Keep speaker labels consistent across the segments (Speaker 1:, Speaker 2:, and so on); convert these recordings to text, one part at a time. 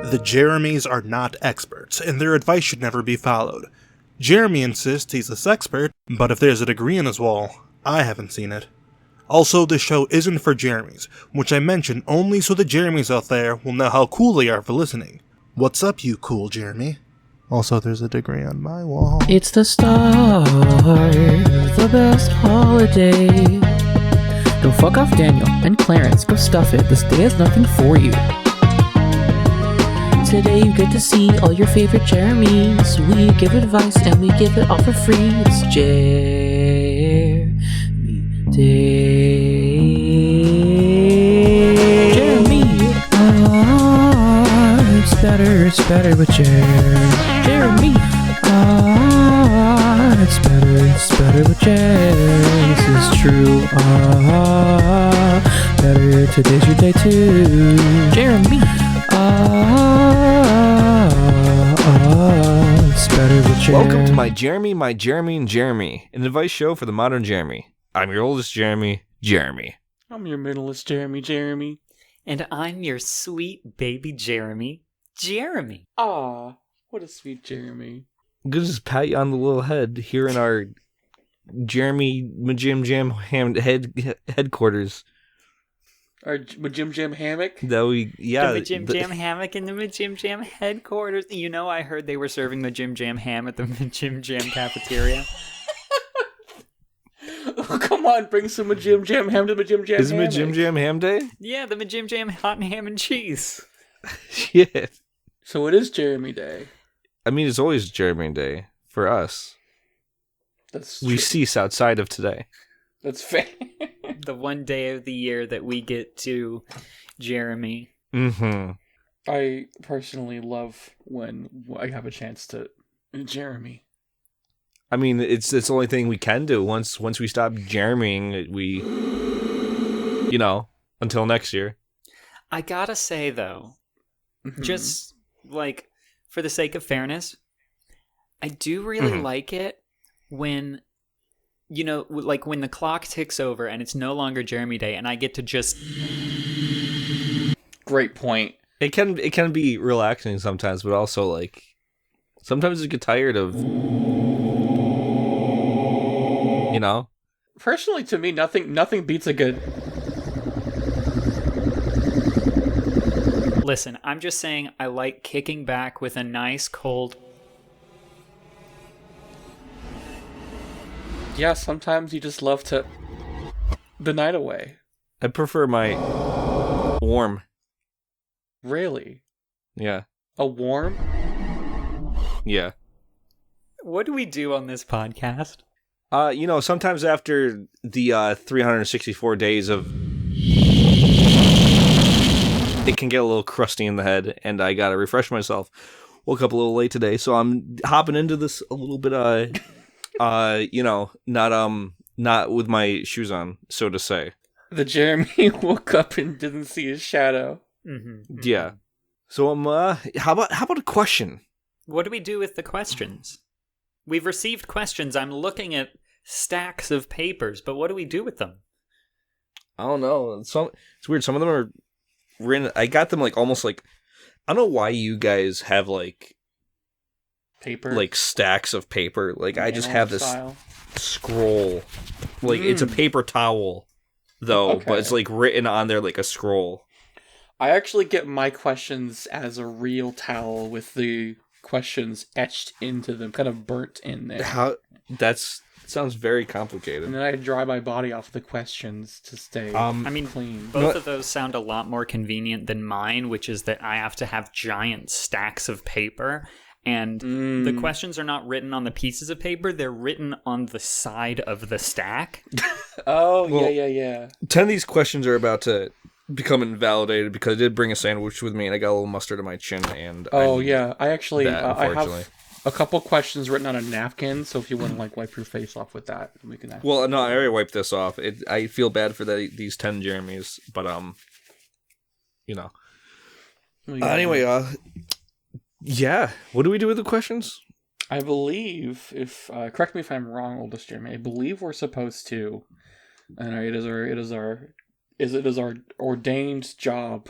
Speaker 1: The Jere-Mes are not experts, and their advice should never be followed. Jere-Me insists he's a sexpert, but if there's a degree in his wall, I haven't seen it. Also, this show isn't for Jere-Mes, which I mention only so the Jere-Mes out there will know how cool they are for listening. What's up, you cool Jere-Me? Also, there's a degree on my wall.
Speaker 2: It's the start of the best holiday. Go fuck off, Daniel and Clarence. Go stuff it. This day has nothing for you. Today you get to see all your favorite Jere-Mes. We give advice and we give it all for free. It's Jere-Me Day. Jere-Me. It's better with Jere-Me. It's better with Jere. This is true. Better, today's your day too. Jere-Me. It's better with Jere.
Speaker 3: Welcome to my Jere-Me, and Jere-Me, an advice show for the modern Jere-Me. I'm your oldest Jere-Me, Jere-Me.
Speaker 4: I'm your middleest Jere-Me.
Speaker 5: And I'm your sweet baby Jere-Me, Jere-Me.
Speaker 4: Aw, what a sweet Jere-Me.
Speaker 3: I'm gonna just pat you on the little head here in our Jere-Me Majim Jam headquarters.
Speaker 4: Our Majim Jam hammock?
Speaker 3: The
Speaker 5: Majim Jam hammock in the Majim Jam headquarters. You know, I heard they were serving Majim Jam ham at the Majim Jam cafeteria.
Speaker 4: Oh, come on, bring some Majim Jam ham to the Majim Jam
Speaker 3: Is
Speaker 4: hammock.
Speaker 3: Majim Jam ham day?
Speaker 5: Yeah, the Majim Jam hot and ham and cheese.
Speaker 3: Shit.
Speaker 4: So it is Jere-Me Day.
Speaker 3: I mean, it's always Jere-Me Day for us.
Speaker 4: That's
Speaker 3: We
Speaker 4: true.
Speaker 3: cease outside of today.
Speaker 4: That's fair.
Speaker 5: The one day of the year that we get to Jere-Me.
Speaker 3: Mm-hmm.
Speaker 4: I personally love when I have a chance to Jere-Me.
Speaker 3: I mean, it's the only thing we can do. Once we stop Jere-Meing, we, until next year.
Speaker 5: I gotta say, though,
Speaker 4: Mhm.
Speaker 5: just, like, for the sake of fairness, I do really like it when, like when the clock ticks over and it's no longer Jere-Me Day and I get to just...
Speaker 4: Great point.
Speaker 3: It can be relaxing sometimes, but also, like, sometimes you get tired of,
Speaker 4: Personally, to me, nothing beats a good...
Speaker 5: Listen, I'm just saying I like kicking back with a nice cold...
Speaker 4: Yeah, sometimes you just love to... the night away.
Speaker 3: I prefer my warm.
Speaker 4: Really?
Speaker 3: Yeah.
Speaker 4: A warm?
Speaker 3: Yeah.
Speaker 5: What do we do on this podcast?
Speaker 3: Sometimes after the 364 days of... It can get a little crusty in the head, and I gotta refresh myself. Woke up a little late today, so I'm hopping into this a little bit, not with my shoes on, so to say.
Speaker 4: The Jere-Me woke up and didn't see his shadow.
Speaker 5: Mm-hmm.
Speaker 3: Yeah. So how about a question?
Speaker 5: What do we do with the questions? We've received questions. I'm looking at stacks of papers, but what do we do with them?
Speaker 3: I don't know. It's weird. Some of them are written. I got them almost I don't know why you guys have
Speaker 4: Paper?
Speaker 3: like stacks of paper. Like I just have this
Speaker 4: Style.
Speaker 3: scroll. It's a paper towel though,
Speaker 4: Okay.
Speaker 3: but it's written on there like a scroll.
Speaker 4: I actually get my questions as a real towel with the questions etched into them, kind of burnt in there.
Speaker 3: Sounds very complicated.
Speaker 4: And then I dry my body off the questions to stay
Speaker 5: I mean,
Speaker 4: clean.
Speaker 5: both of those sound a lot more convenient than mine, which is that I have to have giant stacks of paper, and the questions are not written on the pieces of paper, they're written on the side of the stack.
Speaker 4: Oh,
Speaker 3: Well,
Speaker 4: yeah.
Speaker 3: 10 of these questions are about to become invalidated because I did bring a sandwich with me and I got a little mustard on my chin and
Speaker 4: Oh, yeah. I actually,
Speaker 3: that,
Speaker 4: I
Speaker 3: unfortunately.
Speaker 4: have a couple questions written on a napkin, so if you want to wipe your face off with that, we can actually...
Speaker 3: Well, no, I already wiped this off. I feel bad for these 10 Jere-Mes, but Anyway, yeah. What do we do with the questions?
Speaker 4: I believe, if correct me if I'm wrong, oldest Jere-Me, I believe we're supposed to, and it is our ordained job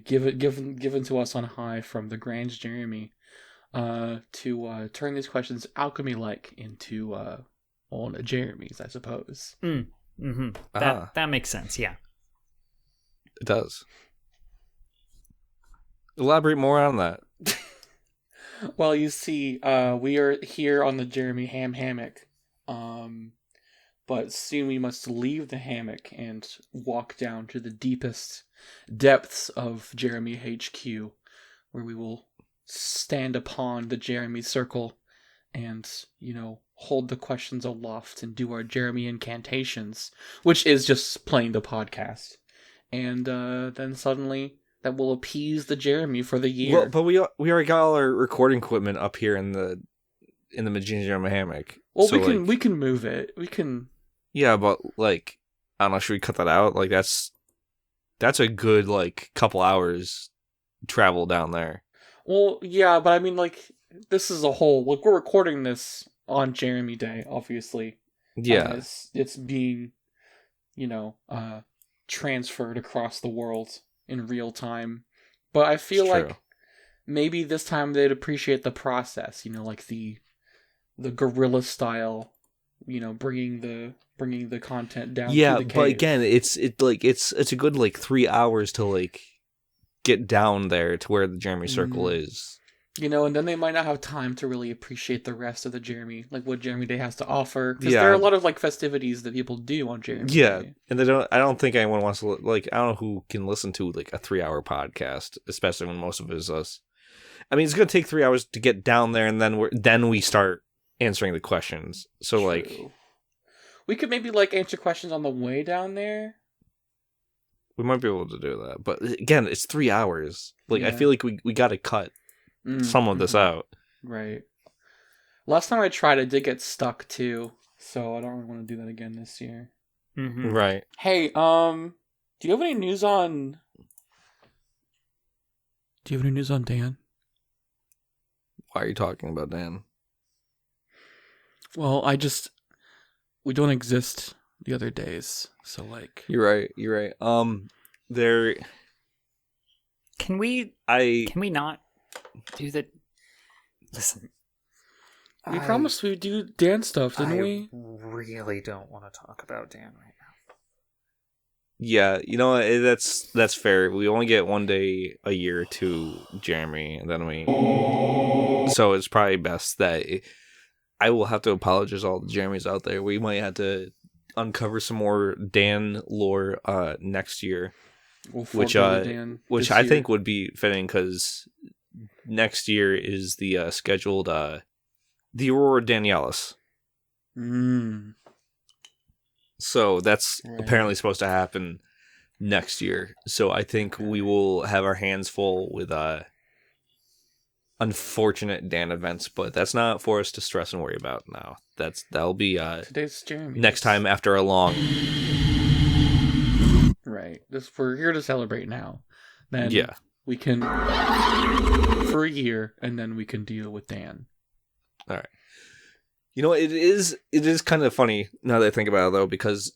Speaker 4: given to us on high from the Grand Jere-Me, to turn these questions alchemy-like into on Jeremy's, I suppose.
Speaker 5: That makes sense. Yeah,
Speaker 3: it does. Elaborate more on that.
Speaker 4: Well, you see, we are here on the Jere-Me hammock, but soon we must leave the hammock and walk down to the deepest depths of Jere-Me HQ, where we will stand upon the Jere-Me circle and, hold the questions aloft and do our Jere-Me incantations, which is just playing the podcast. And then suddenly that will appease the Jere-Me for the year.
Speaker 3: Well, but we already got all our recording equipment up here in the Jere-Me hammock.
Speaker 4: Well,
Speaker 3: so
Speaker 4: we can move it. We can.
Speaker 3: Yeah, but I don't know. Should we cut that out? That's a good couple hours travel down there.
Speaker 4: Well, yeah, but I mean, this is a whole. We're recording this on Jere-Me Day, obviously.
Speaker 3: Yeah,
Speaker 4: it's being, transferred across the world in real time. But I feel like maybe this time they'd appreciate the process. The guerrilla style. Bringing the content down.
Speaker 3: Yeah,
Speaker 4: to the cave.
Speaker 3: but again, it's a good 3 hours to get down there to where the Jere-Me circle is.
Speaker 4: And then they might not have time to really appreciate the rest of the Jere-Me, what Jere-Me Day has to offer. Because there are a lot of festivities that people do on Jere-Me Day.
Speaker 3: And I don't think anyone wants to I don't know who can listen to a 3-hour podcast, especially when most of it is us. I mean, it's gonna take 3 hours to get down there, and then we start answering the questions. So
Speaker 4: True. We could maybe answer questions on the way down there.
Speaker 3: We might be able to do that, but again, it's 3 hours. I feel like we got to cut some of this out. Right.
Speaker 4: Last time I tried, I did get stuck too, so I don't really want to do that again this year.
Speaker 5: Mm-hmm.
Speaker 3: Right.
Speaker 4: Hey, do you have any news on? Do you have any news on Dan?
Speaker 3: Why are you talking about Dan?
Speaker 4: Well, we don't exist the other days, so
Speaker 3: You're right. There.
Speaker 5: Can we not do the? Listen.
Speaker 4: We promised we'd do Dan stuff, didn't we?
Speaker 5: I really don't want to talk about Dan right now.
Speaker 3: Yeah, that's fair. We only get 1 day a year to Jere-Me, and then so it's probably best that I will have to apologize to all the Jere-Mes out there. We might have to uncover some more Dan lore next year, which I think would be fitting because next year is the scheduled the Aurora Danialis. So that's apparently supposed to happen next year. So I think we will have our hands full with unfortunate Dan events, but that's not for us to stress and worry about now. That'll be
Speaker 4: today's Jere-Me.
Speaker 3: Next time after a long.
Speaker 4: Right. We're here to celebrate now. Then
Speaker 3: yeah,
Speaker 4: we can for a year, and then we can deal with Dan.
Speaker 3: All right. It is kind of funny now that I think about it though, because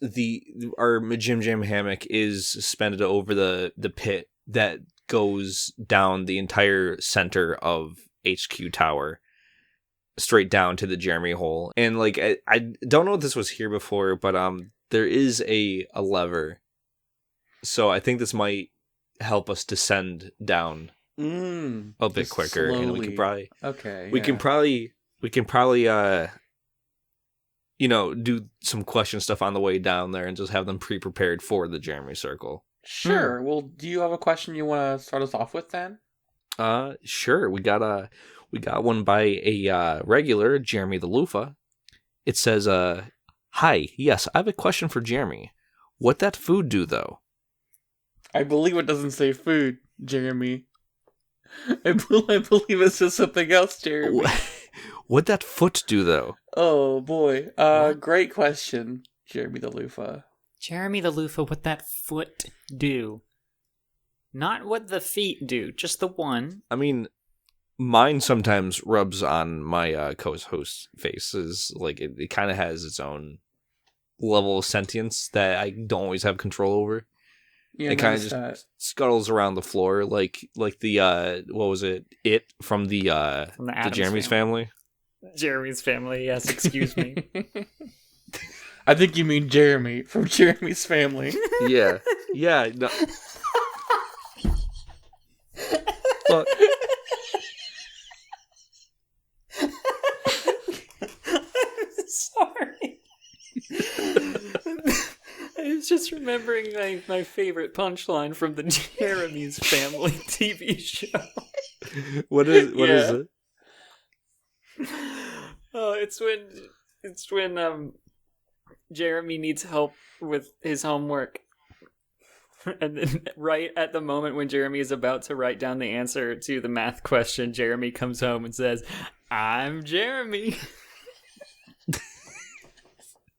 Speaker 3: our Jim Jam hammock is suspended over the pit that goes down the entire center of HQ Tower, straight down to the Jere-Me hole. And I don't know if this was here before, but there is a lever, so I think this might help us descend down a bit quicker,
Speaker 4: slowly.
Speaker 3: And we can probably do some question stuff on the way down there and just have them pre-prepared for the Jere-Me circle.
Speaker 4: Sure. Well, do you have a question you want to start us off with then?
Speaker 3: Sure. We got one by a regular, Jere-Me the Loofah. It says, "Hi, yes, I have a question for Jere-Me. What that food do though?"
Speaker 4: I believe it doesn't say food, Jere-Me. I believe it says something else, Jere-Me.
Speaker 3: What that foot do though?
Speaker 4: Oh boy. Great question, Jere-Me the Loofah.
Speaker 5: Jere-Me the Loofah, what that foot do? Not what the feet do, just the one.
Speaker 3: I mean, mine sometimes rubs on my co-host's faces. It kind of has its own level of sentience that I don't always have control over.
Speaker 4: Yeah,
Speaker 3: it kind of
Speaker 4: noticed
Speaker 3: just
Speaker 4: that.
Speaker 3: scuttles around the floor like the what was it? It from the
Speaker 5: Addams
Speaker 3: Jeremy's family.
Speaker 5: Jeremy's family, yes, excuse me.
Speaker 4: I think you mean Jere-Me from Jeremy's family.
Speaker 3: Yeah. Yeah. No. Fuck.
Speaker 5: I'm sorry. I was just remembering my favorite punchline from the Jeremy's Family TV show.
Speaker 3: What is
Speaker 4: Yeah.
Speaker 3: it?
Speaker 5: Oh, it's when Jere-Me needs help with his homework. And then right at the moment when Jere-Me is about to write down the answer to the math question, Jere-Me comes home and says, "I'm Jere-Me."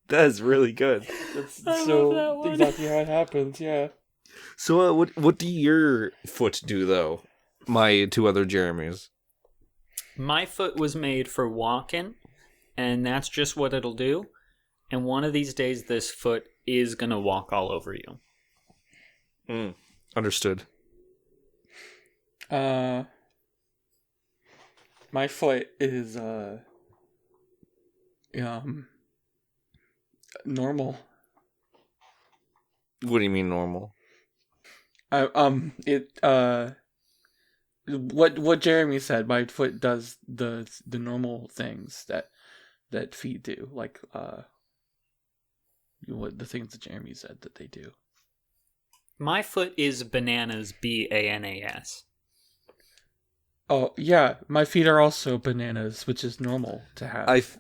Speaker 3: That is really good.
Speaker 4: That's
Speaker 5: I love that
Speaker 4: so
Speaker 5: one.
Speaker 4: exactly how it happens, yeah.
Speaker 3: So what do your foot do though? My two other Jeremys.
Speaker 5: My foot was made for walking, and that's just what it'll do. And one of these days, this foot is going to walk all over you.
Speaker 3: Understood.
Speaker 4: My foot is normal.
Speaker 3: What do you mean normal?
Speaker 4: What Jere-Me said, my foot does the normal things that feet do, like what the things that Jere-Me said that they do.
Speaker 5: My foot is bananas, BANAS.
Speaker 4: Oh yeah, my feet are also bananas, which is normal to have.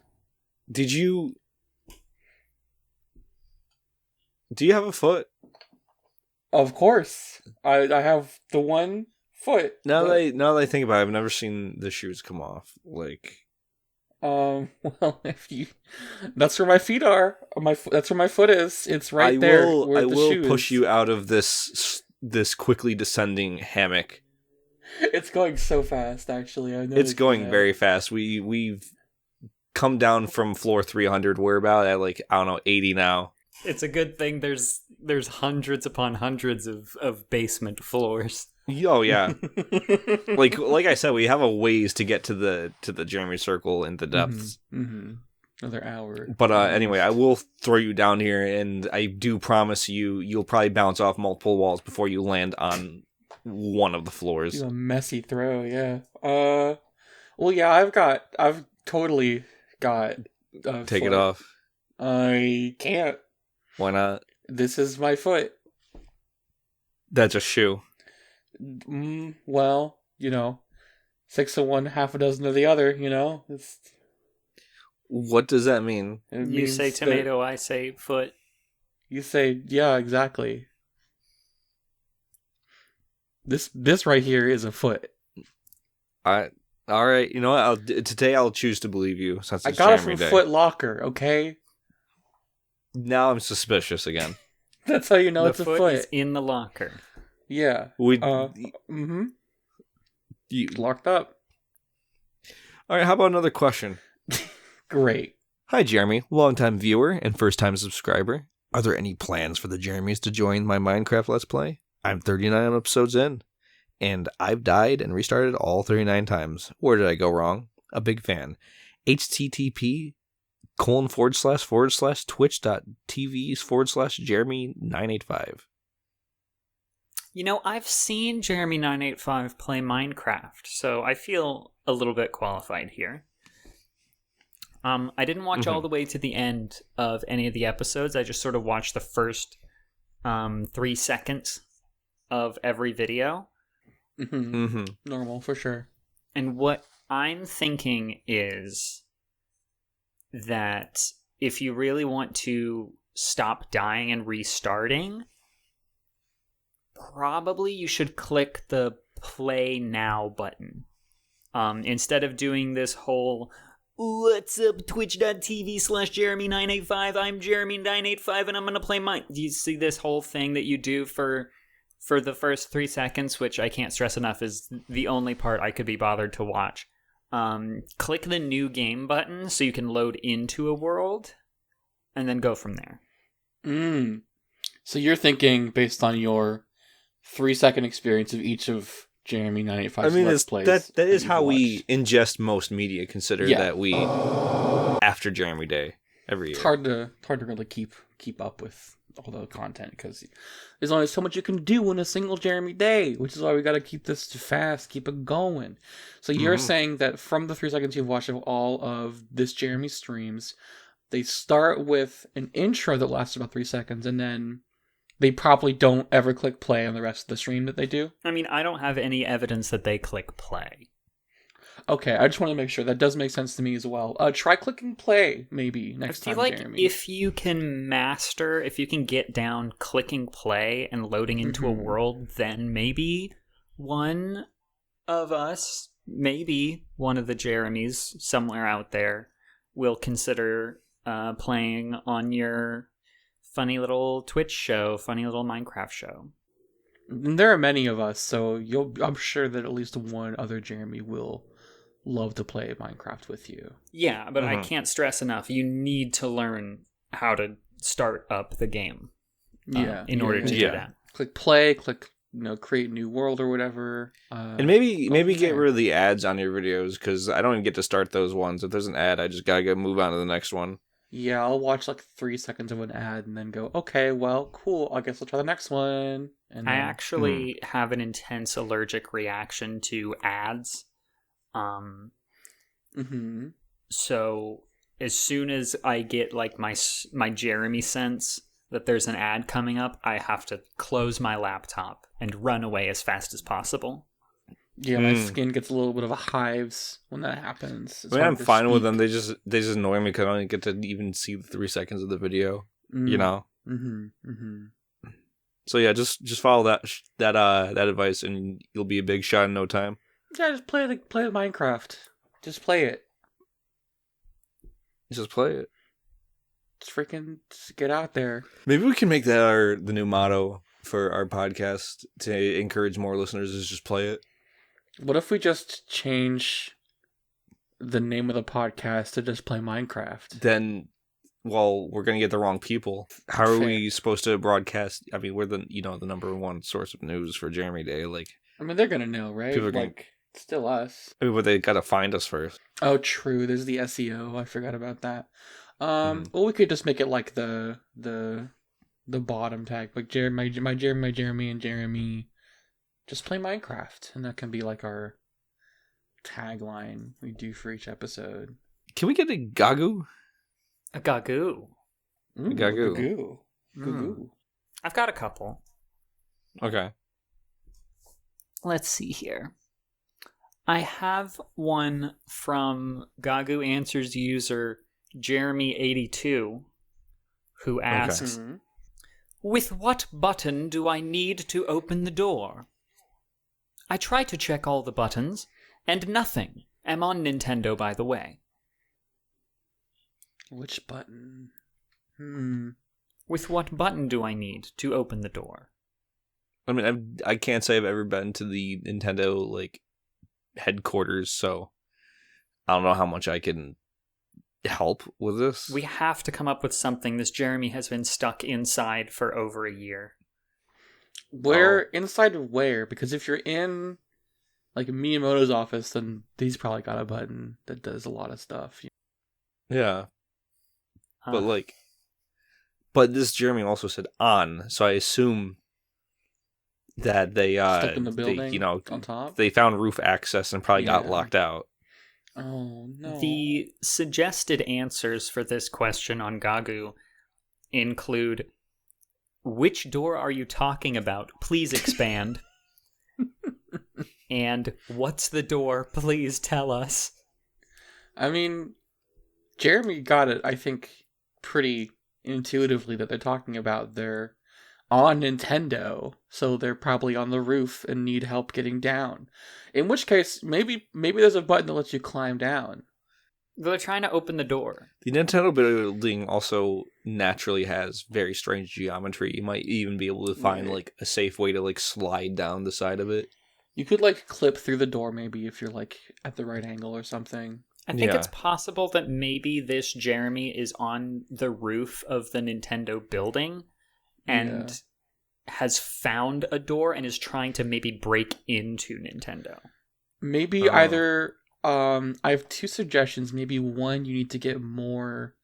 Speaker 3: Do you have a foot?
Speaker 4: Of course, I have the one foot.
Speaker 3: Now that I think about it, I've never seen the shoes come off. Like,
Speaker 4: well, that's where my feet are. That's where my foot is. It's right there. Where
Speaker 3: I
Speaker 4: the
Speaker 3: will
Speaker 4: shoe
Speaker 3: push
Speaker 4: is.
Speaker 3: you out of this quickly descending hammock.
Speaker 4: It's going so fast, actually. I know
Speaker 3: It's going very fast. We've come down from floor 300. We're about at 80 now.
Speaker 5: It's a good thing there's hundreds upon hundreds of basement floors.
Speaker 3: Oh yeah. like I said, we have a ways to get to the Jere-Me circle in the depths.
Speaker 4: Mm-hmm. Another hour.
Speaker 3: But anyway, I will throw you down here, and I do promise you'll probably bounce off multiple walls before you land on one of the floors.
Speaker 4: Do a messy throw, yeah. Well, yeah, I've totally got.
Speaker 3: Take it
Speaker 4: foot.
Speaker 3: off.
Speaker 4: I can't.
Speaker 3: Why not?
Speaker 4: This is my foot.
Speaker 3: That's a shoe.
Speaker 4: Well, 6 of one, half a dozen of the other. It's.
Speaker 3: What does that mean?
Speaker 4: It
Speaker 5: You
Speaker 4: means
Speaker 5: say
Speaker 4: that-
Speaker 5: tomato, I say foot.
Speaker 4: You say, yeah, exactly. This right here is a foot.
Speaker 3: All right. You know what? Today I'll choose to believe you since
Speaker 4: I
Speaker 3: it's
Speaker 4: got it
Speaker 3: Jere-Me
Speaker 4: from
Speaker 3: Day.
Speaker 4: Foot Locker, okay?
Speaker 3: Now I'm suspicious again.
Speaker 4: That's how you know
Speaker 5: The
Speaker 4: it's a
Speaker 5: foot
Speaker 4: foot.
Speaker 5: is in the locker.
Speaker 4: Yeah.
Speaker 3: We.
Speaker 4: You locked up.
Speaker 3: All right. How about another question?
Speaker 4: Great.
Speaker 3: Hi, Jeremy, longtime viewer and first-time subscriber. Are there any plans for the Jeremys to join my Minecraft Let's Play? I'm 39 episodes in, and I've died and restarted all 39 times. Where did I go wrong? A big fan. http://twitch.tv/Jeremy985.
Speaker 5: I've seen Jere-Me985 play Minecraft, so I feel a little bit qualified here. I didn't watch all the way to the end of any of the episodes. I just sort of watched the first 3 seconds of every video.
Speaker 4: Normal, for sure.
Speaker 5: And what I'm thinking is that if you really want to stop dying and restarting, probably you should click the play now button. Instead of doing this whole, what's up, twitch.tv/Jere-Me985, I'm Jere-Me985 and I'm going to play mine. Do you see this whole thing that you do for the first 3 seconds, which I can't stress enough is the only part I could be bothered to watch? Click the new game button so you can load into a world and then go from there.
Speaker 4: So you're thinking, based on your 3-second experience of each of Jere-Me 985's
Speaker 3: I mean,
Speaker 4: Let's Plays.
Speaker 3: that is
Speaker 4: you've
Speaker 3: how we
Speaker 4: watched.
Speaker 3: ingest most media. Consider that we after Jere-Me Day every year.
Speaker 4: It's hard to really keep up with all the content because there's only so much you can do in a single Jere-Me Day, which is why we got to keep this fast, keep it going. So you're saying that from the 3 seconds you've watched of all of this Jere-Me streams, they start with an intro that lasts about 3 seconds, and then they probably don't ever click play on the rest of the stream that they do?
Speaker 5: I mean, I don't have any evidence that they click play.
Speaker 4: Okay, I just want to make sure. That does make sense to me as well. Try clicking play, maybe, next
Speaker 5: I feel
Speaker 4: time,
Speaker 5: like
Speaker 4: Jere-Me.
Speaker 5: if you can get down clicking play and loading into a world, then maybe one of us, maybe one of the Jere-Mes somewhere out there will consider playing on your funny little Twitch show, funny little Minecraft show.
Speaker 4: There are many of us, so I'm sure that at least one other Jere-Me will love to play Minecraft with you.
Speaker 5: Yeah, but I can't stress enough. You need to learn how to start up the game. In order to do that.
Speaker 4: Click play, click create new world or whatever.
Speaker 3: And maybe get rid of the ads on your videos, because I don't even get to start those ones. If there's an ad, I just gotta move on to the next one.
Speaker 4: Yeah, I'll watch like 3 seconds of an ad and then go, okay, well, cool. I guess I'll try the next one. And
Speaker 5: I
Speaker 4: then,
Speaker 5: actually have an intense allergic reaction to ads. So as soon as I get like my Jere-Me sense that there's an ad coming up, I have to close my laptop and run away as fast as possible.
Speaker 4: Yeah, my skin gets a little bit of a hives when that happens.
Speaker 3: I mean, I'm fine with them. They just annoy me because I don't get to even see the 3 seconds of the video. You know. So yeah, just follow that advice, and you'll be a big shot in no time.
Speaker 4: Yeah, just play the Minecraft. Just play it.
Speaker 3: Just play it.
Speaker 4: Just get out there.
Speaker 3: Maybe we can make that the new motto for our podcast to encourage more listeners. Is just play it.
Speaker 4: What if we just change the name of the podcast to just play Minecraft?
Speaker 3: Then, well, we're gonna get the wrong people. How are we supposed to broadcast? I mean, we're the number one source of news for Jere-Me Day. Like,
Speaker 4: I mean, they're gonna know, right?
Speaker 3: People are
Speaker 4: like, still us.
Speaker 3: I mean, but they gotta find us first.
Speaker 4: Oh, true. There's the SEO. I forgot about that. Well, we could just make it like the bottom tag, like my Jere-Me, and Jere-Me. Just play Minecraft, and that can be like our tagline we do for each episode.
Speaker 3: Can we get a Gagu?
Speaker 5: A Gagoo.
Speaker 3: Gagoo.
Speaker 4: Gagoo.
Speaker 5: I've got a couple.
Speaker 3: Okay.
Speaker 5: Let's see here. I have one from Gagoo Answers user Jere-Me82, who asks, with what button do I need to open the door? I try to check all the buttons, and nothing. Am on Nintendo, by the way.
Speaker 4: Which button?
Speaker 5: With what button do I need to open the door?
Speaker 3: I mean, I can't say I've ever been to the Nintendo like headquarters, so I don't know how much I can help with this.
Speaker 5: We have to come up with something. This Jere-Me has been stuck inside for over a year.
Speaker 4: Inside where? Because if you're in like Miyamoto's office, then he's probably got a button that does a lot of stuff.
Speaker 3: Yeah. But this Jere-Me also said on, so I assume that they
Speaker 4: stuck in the building, on top.
Speaker 3: They found roof access and probably got locked out.
Speaker 4: Oh no.
Speaker 5: The suggested answers for this question on Gagoo include, which door are you talking about? Please expand. And what's the door? Please tell us.
Speaker 4: I mean, Jere-Me got it, I think, pretty intuitively that they're talking about they're on Nintendo, so they're probably on the roof and need help getting down. In which case, maybe there's a button that lets you climb down.
Speaker 5: They're trying to open the door.
Speaker 3: The Nintendo building also naturally has very strange geometry. You might even be able to find like a safe way to like slide down the side of it.
Speaker 4: You could like clip through the door maybe if you're like at the right angle or something.
Speaker 5: I think it's possible that maybe this Jere-Me is on the roof of the Nintendo building and has found a door and is trying to maybe break into Nintendo.
Speaker 4: Maybe either I have two suggestions. Maybe one, you need to get more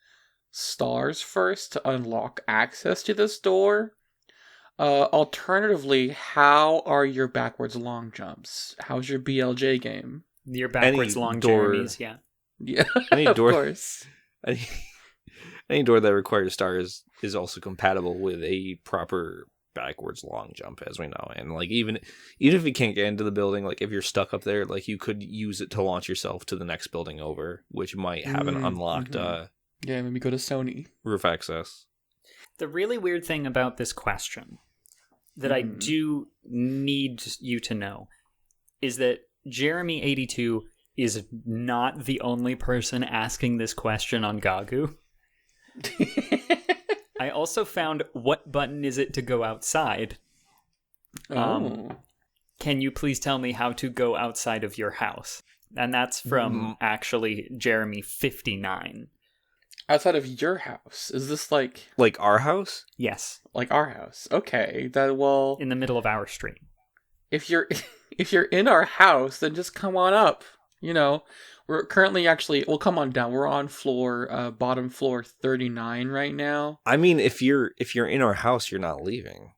Speaker 4: stars first to unlock access to this door. Alternatively, how are your backwards long jumps? How's your BLJ game?
Speaker 5: Your backwards long
Speaker 3: door-
Speaker 5: Jere-Me's, yeah.
Speaker 4: Yeah,
Speaker 3: Any
Speaker 4: of
Speaker 3: door-
Speaker 4: course.
Speaker 3: Any door that requires stars is also compatible with a proper backwards long jump, as we know. And like even if you can't get into the building, like if you're stuck up there, like you could use it to launch yourself to the next building over, which might have an unlocked
Speaker 4: Yeah, maybe go to Sony.
Speaker 3: roof access.
Speaker 5: The really weird thing about this question that I do need you to know is that Jere-Me82 is not the only person asking this question on Gagu. I also found what button is it to go outside. Can you please tell me how to go outside of your house? And that's from actually Jere-Me59.
Speaker 4: Outside of your house, is this like
Speaker 3: our house?
Speaker 5: Yes,
Speaker 4: our house? Okay,
Speaker 5: in the middle of our street.
Speaker 4: if you're if you're in our house, then just come on up. You know, we're currently we'll come on down. We're on bottom floor 39 right now.
Speaker 3: I mean, if you're in our house, you're not leaving.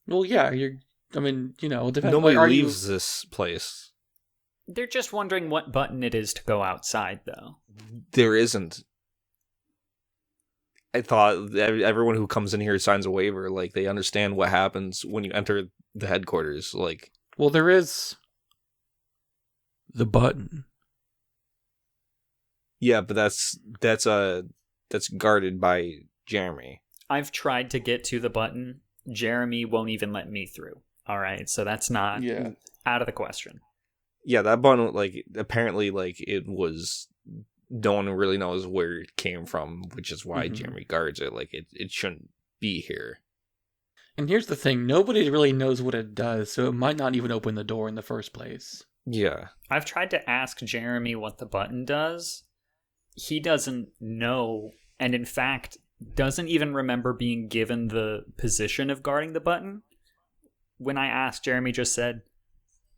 Speaker 4: Well, yeah, depends.
Speaker 3: Nobody leaves this place.
Speaker 5: They're just wondering what button it is to go outside, though.
Speaker 3: There isn't. I thought everyone who comes in here signs a waiver. Like, they understand what happens when you enter the headquarters. Like,
Speaker 4: well, there is the button.
Speaker 3: yeah, but that's guarded by Jere-Me.
Speaker 5: I've tried to get to the button. Jere-Me won't even let me through. All right, so that's not out of the question.
Speaker 3: Yeah, that button, like, apparently, like, it was... No one really knows where it came from, which is why Jere-Me guards it. Like, it shouldn't be here.
Speaker 4: And here's the thing, nobody really knows what it does, so it might not even open the door in the first place.
Speaker 3: Yeah.
Speaker 5: I've tried to ask Jere-Me what the button does. He doesn't know, and in fact, doesn't even remember being given the position of guarding the button. When I asked, Jere-Me just said,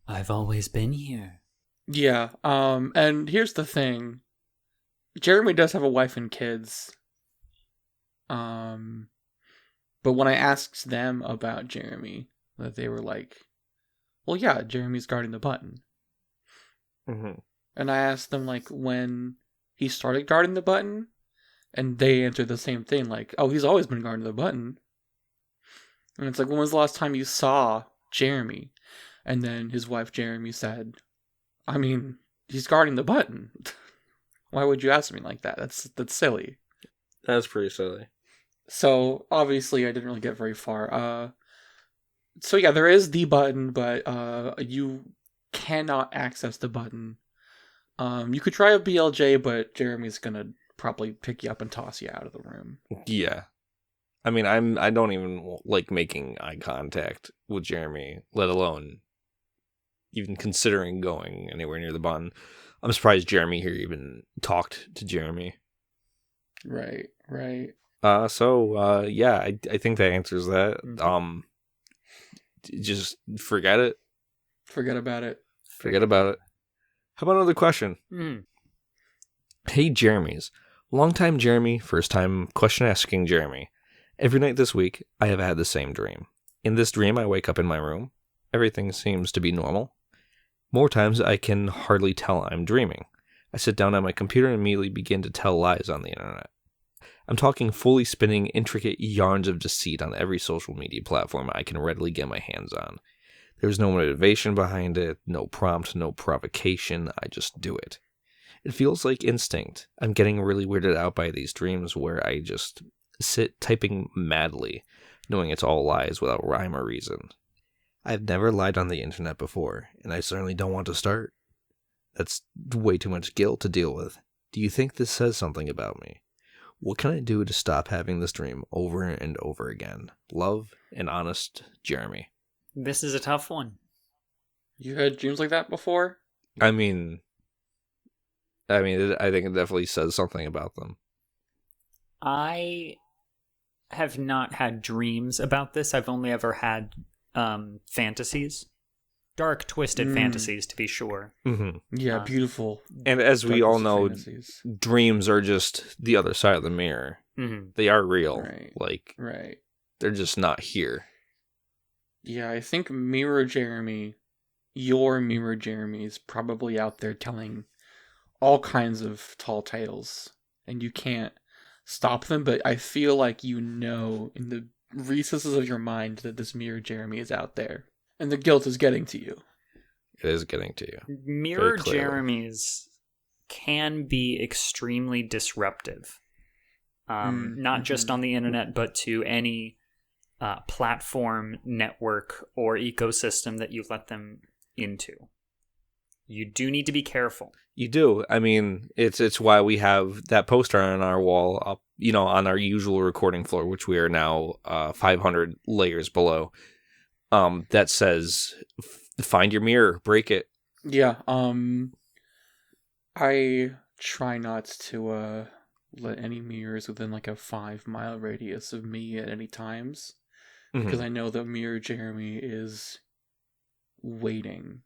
Speaker 5: "I've always been here."
Speaker 4: Yeah, and here's the thing. Jere-Me does have a wife and kids. But when I asked them about Jere-Me, that they were like, well, yeah, Jere-Me's guarding the button.
Speaker 3: Mm-hmm.
Speaker 4: And I asked them, like, when he started guarding the button, and they answered the same thing, like, oh, he's always been guarding the button. And it's like, when was the last time you saw Jere-Me? And then his wife, Jere-Me, said, I mean, he's guarding the button. Why would you ask me like that? That's silly.
Speaker 3: That's pretty silly.
Speaker 4: So, obviously, I didn't really get very far. So, yeah, there is the button, but you cannot access the button. You could try a BLJ, but Jere-Me's gonna probably pick you up and toss you out of the room.
Speaker 3: Yeah. I mean, I don't even like making eye contact with Jere-Me, let alone even considering going anywhere near the button. I'm surprised Jere-Me here even talked to Jere-Me.
Speaker 4: Right.
Speaker 3: Yeah, I think that answers that.
Speaker 4: Mm-hmm.
Speaker 3: Just forget it.
Speaker 4: Forget about it.
Speaker 3: Forget about it. How about another question? Hey, Jere-Me's. Long time Jere-Me, first time question asking Jere-Me. Every night this week, I have had the same dream. In this dream, I wake up in my room. Everything seems to be normal. More times, I can hardly tell I'm dreaming. I sit down at my computer and immediately begin to tell lies on the internet. I'm talking fully spinning intricate yarns of deceit on every social media platform I can readily get my hands on. There's no motivation behind it, no prompt, no provocation, I just do it. It feels like instinct. I'm getting really weirded out by these dreams where I just sit typing madly, knowing it's all lies without rhyme or reason. I've never lied on the internet before, and I certainly don't want to start. That's way too much guilt to deal with. Do you think this says something about me? What can I do to stop having this dream over and over again? Love and honest, Jere-Me.
Speaker 5: This is a tough one.
Speaker 4: You had dreams like that before?
Speaker 3: I think it definitely says something about them.
Speaker 5: I have not had dreams about this. I've only ever had fantasies. Dark, twisted fantasies, to be sure.
Speaker 3: Mm-hmm.
Speaker 4: Yeah, beautiful.
Speaker 3: And as we all know,
Speaker 4: fantasies.
Speaker 3: dreams are just the other side of the mirror.
Speaker 5: Mm-hmm.
Speaker 3: They are real.
Speaker 4: Right. Right.
Speaker 3: They're just not here.
Speaker 4: Yeah, I think Mirror Jere-Me, your Mirror Jere-Me, is probably out there telling all kinds of tall tales, and you can't stop them, but I feel like you know in the recesses of your mind that this Mirror Jere-Me is out there, and the guilt is getting to you.
Speaker 3: It is getting to you.
Speaker 5: Mirror Jere-Me's can be extremely disruptive. Not just on the internet, but to any platform, network, or ecosystem that you let them into. You do need to be careful.
Speaker 3: You do. I mean, it's why we have that poster on our wall up, on our usual recording floor, which we are now 500 layers below, that says, find your mirror, break it.
Speaker 4: Yeah, I try not to let any mirrors within like a 5-mile radius of me at any times, because I know that Mirror Jere-Me is waiting.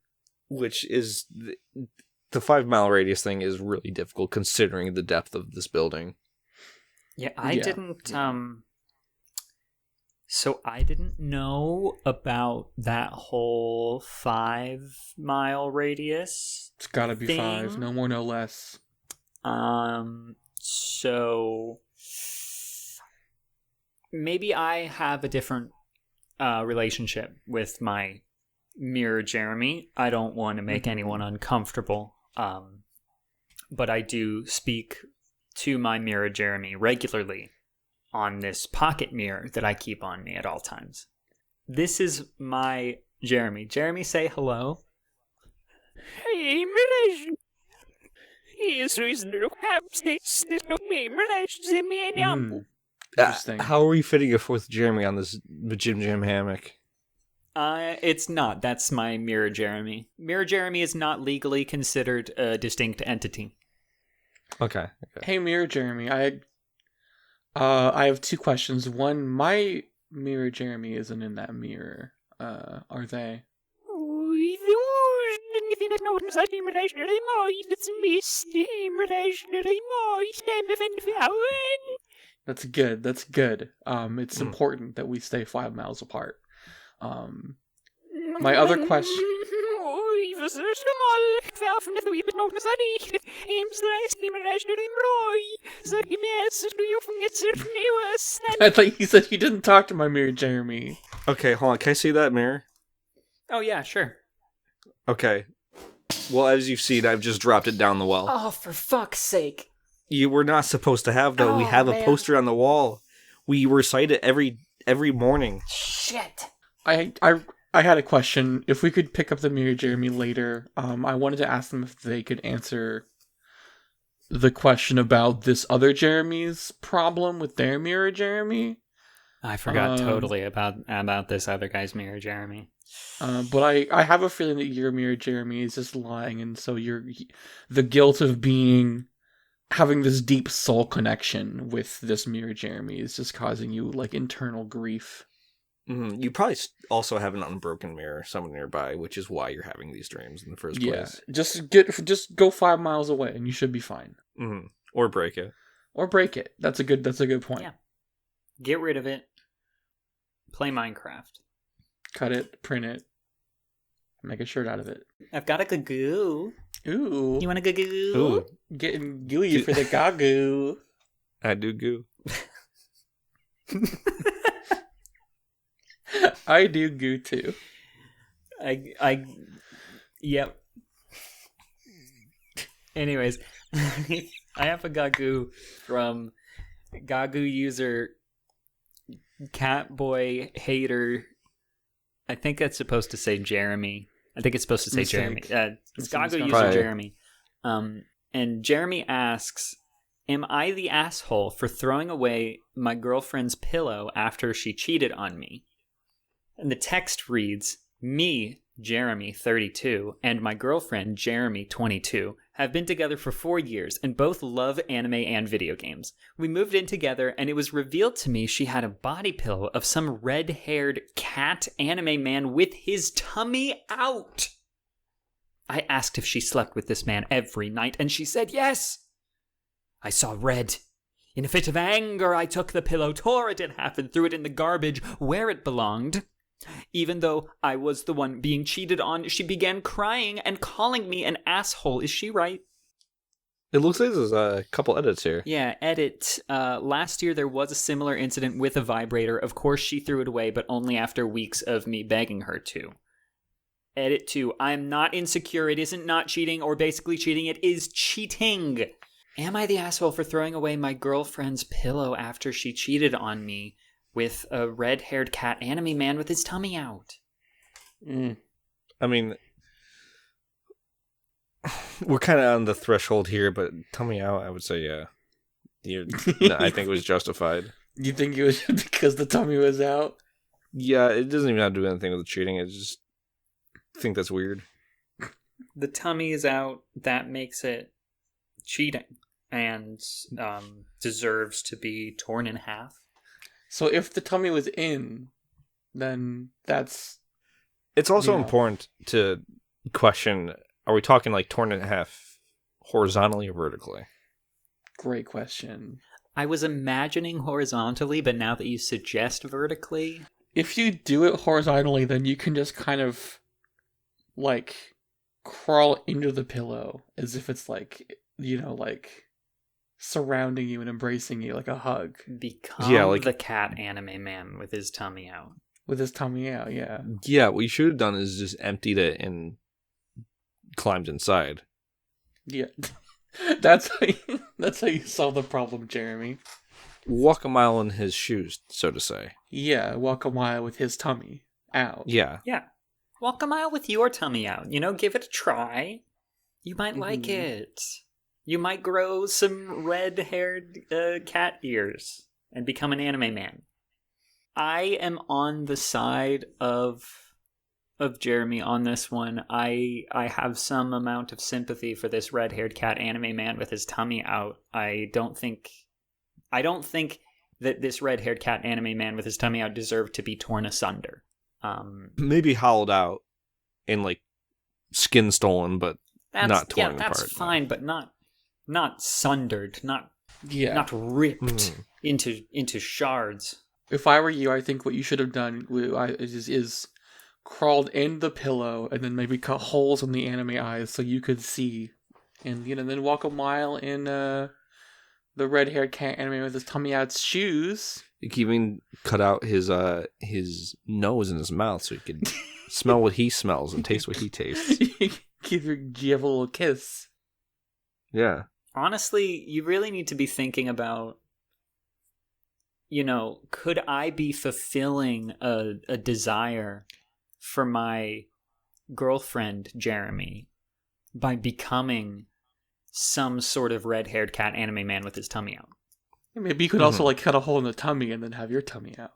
Speaker 3: Which is the 5-mile radius thing is really difficult considering the depth of this building.
Speaker 5: Yeah, I didn't. So I didn't know about that whole 5-mile radius.
Speaker 4: It's gotta be 5, no more, no less.
Speaker 5: So maybe I have a different relationship with my Mirror Jere-Me. I don't want to make anyone uncomfortable, but I do speak to my Mirror Jere-Me regularly on this pocket mirror that I keep on me at all times. This is my Jere-Me. Jere-Me, say hello.
Speaker 6: Hey, relation. Yes, reason to have states that no me relations in me and
Speaker 4: Interesting.
Speaker 3: How are we fitting a fourth Jere-Me on this Jim Jam hammock?
Speaker 5: It's not. That's my Mirror Jere-Me. Mirror Jere-Me is not legally considered a distinct entity.
Speaker 3: Okay.
Speaker 4: Hey, Mirror Jere-Me, I have 2 questions. One, my Mirror Jere-Me isn't in that mirror. Are they? That's good. That's good. It's important that we stay 5 miles apart. My other question. I thought you said you didn't talk to my Mirror Jere-Me.
Speaker 3: Okay, hold on. Can I see that mirror?
Speaker 5: Oh, yeah, sure.
Speaker 3: Okay. Well, as you've seen, I've just dropped it down the well.
Speaker 2: Oh, for fuck's sake.
Speaker 3: You were not supposed to have that. We have a poster on the wall. We recite it every morning.
Speaker 2: Shit.
Speaker 4: I had a question. If we could pick up the Mirror Jere-Me later, I wanted to ask them if they could answer the question about this other Jeremy's problem with their Mirror Jere-Me.
Speaker 5: I forgot totally about this other guy's Mirror Jere-Me.
Speaker 4: But I have a feeling that your Mirror Jere-Me is just lying, and so the guilt of having this deep soul connection with this Mirror Jere-Me is just causing you like internal grief.
Speaker 3: Mm-hmm. You probably also have an unbroken mirror somewhere nearby, which is why you're having these dreams in the first place.
Speaker 4: Just go 5 miles away, and you should be fine.
Speaker 3: Mm-hmm. Or break it.
Speaker 4: Or break it. That's a good point.
Speaker 5: Yeah. Get rid of it. Play Minecraft.
Speaker 4: Cut it. Print it. Make a shirt out of it.
Speaker 5: I've got a gagoo.
Speaker 4: Ooh.
Speaker 5: You want a gagoo?
Speaker 3: Ooh.
Speaker 4: Getting gooey for the gagoo.
Speaker 3: I do goo.
Speaker 4: I do goo too.
Speaker 5: Yep. Anyways, I have a gagoo from gagoo user Catboy Hater. I think that's supposed to say Jere-Me. I think it's supposed to say
Speaker 4: Mistake.
Speaker 5: Jere-Me. It's gagoo user
Speaker 3: Probably.
Speaker 5: Jere-Me. And Jere-Me asks, am I the asshole for throwing away my girlfriend's pillow after she cheated on me? And the text reads, me, Jere-Me, 32, and my girlfriend, Jere-Me, 22, have been together for 4 years and both love anime and video games. We moved in together and it was revealed to me she had a body pillow of some red-haired cat anime man with his tummy out. I asked if she slept with this man every night and she said yes. I saw red. In a fit of anger, I took the pillow, tore it in half, and threw it in the garbage where it belonged. Even though I was the one being cheated on, she began crying and calling me an asshole. Is she right?
Speaker 3: It looks like there's a couple edits here.
Speaker 5: Yeah, edit. Last year there was a similar incident with a vibrator. Of course she threw it away, but only after weeks of me begging her to. Edit 2. I'm not insecure. It isn't not cheating or basically cheating. It is cheating. Am I the asshole for throwing away my girlfriend's pillow after she cheated on me with a red-haired cat anime man with his tummy out?
Speaker 3: I mean, we're kind of on the threshold here, but tummy out, I would say, yeah. I think it was justified.
Speaker 4: You think it was because the tummy was out?
Speaker 3: Yeah, it doesn't even have to do anything with the cheating. I just think that's weird.
Speaker 5: The tummy is out. That makes it cheating and deserves to be torn in half.
Speaker 4: So if the tummy was in, then that's...
Speaker 3: It's also important to question, are we talking like torn in half horizontally or vertically?
Speaker 4: Great question.
Speaker 5: I was imagining horizontally, but now that you suggest vertically...
Speaker 4: If you do it horizontally, then you can just kind of, like, crawl into the pillow as if it's like, like... surrounding you and embracing you like a hug.
Speaker 5: Become the cat anime man with his tummy out.
Speaker 4: With his tummy out, yeah.
Speaker 3: Yeah, what you should have done is just emptied it and climbed inside.
Speaker 4: Yeah. That's how you solve the problem, Jere-Me.
Speaker 3: Walk a mile in his shoes, so to say.
Speaker 4: Yeah, walk a mile with his tummy out.
Speaker 3: Yeah.
Speaker 5: Yeah. Walk a mile with your tummy out. Give it a try. You might like it. You might grow some red-haired cat ears and become an anime man. I am on the side of Jere-Me on this one. I have some amount of sympathy for this red-haired cat anime man with his tummy out. I don't think that this red-haired cat anime man with his tummy out deserved to be torn asunder.
Speaker 3: Maybe hollowed out and like skin stolen, but not torn apart.
Speaker 5: That's fine, but not sundered, not ripped into shards.
Speaker 4: If I were you, I think what you should have done, Lou, is crawled in the pillow and then maybe cut holes in the anime eyes so you could see, and then walk a mile in the red-haired cat anime with his tummy out's shoes.
Speaker 3: You could even cut out his nose and his mouth so he could smell what he smells and taste what he tastes.
Speaker 4: Give a little kiss.
Speaker 3: Yeah.
Speaker 5: Honestly, you really need to be thinking about, could I be fulfilling a desire for my girlfriend, Jere-Me, by becoming some sort of red-haired cat anime man with his tummy out?
Speaker 4: Maybe you could also cut a hole in the tummy and then have your tummy out.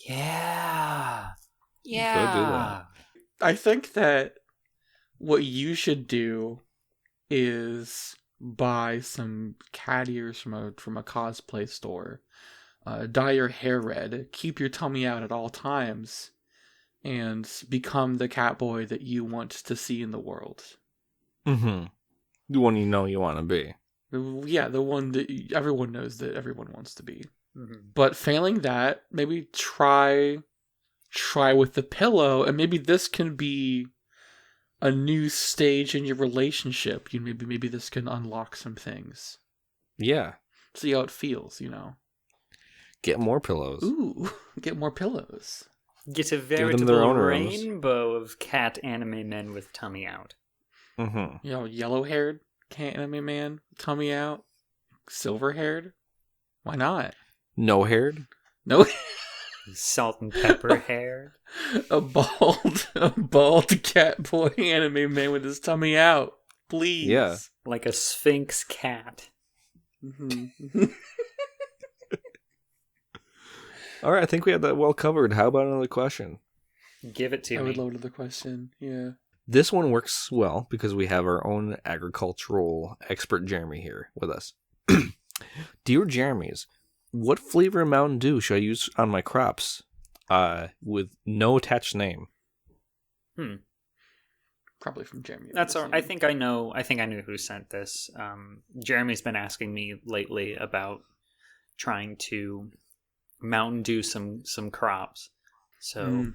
Speaker 5: Yeah. Yeah.
Speaker 3: Could do that.
Speaker 4: I think that what you should do is buy some cat ears from a cosplay store. Dye your hair red, keep your tummy out at all times, and become the cat boy that you want to see in the world.
Speaker 3: Mm-hmm. The one you want to be.
Speaker 4: Yeah, the one that everyone knows that everyone wants to be. Mm-hmm. But failing that, maybe try with the pillow, and maybe this can be a new stage in your relationship. Maybe this can unlock some things.
Speaker 3: Yeah.
Speaker 4: See how it feels,
Speaker 3: Get more pillows.
Speaker 4: Ooh, get more pillows.
Speaker 5: Get a veritable rainbow of cat anime men with tummy out.
Speaker 3: Mm-hmm.
Speaker 4: Yellow-haired cat anime man, tummy out. Silver-haired. Why not?
Speaker 3: No-haired?
Speaker 4: No.
Speaker 5: Salt and pepper haired.
Speaker 4: A bald cat boy anime man with his tummy out. Please.
Speaker 3: Yeah.
Speaker 5: Like a sphinx cat.
Speaker 4: Mm-hmm.
Speaker 3: All right, I think we had that well covered. How about another question?
Speaker 5: Give it to
Speaker 4: I
Speaker 5: me.
Speaker 4: would love another question. Yeah.
Speaker 3: This one works well because we have our own agricultural expert Jeremy here with us. Dear Jeremy's, what flavor of Mountain Dew should I use on my crops? With no attached name.
Speaker 4: Probably from Jere-Me.
Speaker 5: That's all. I think I know who sent this. Jeremy's been asking me lately about trying to Mountain Dew some crops. So,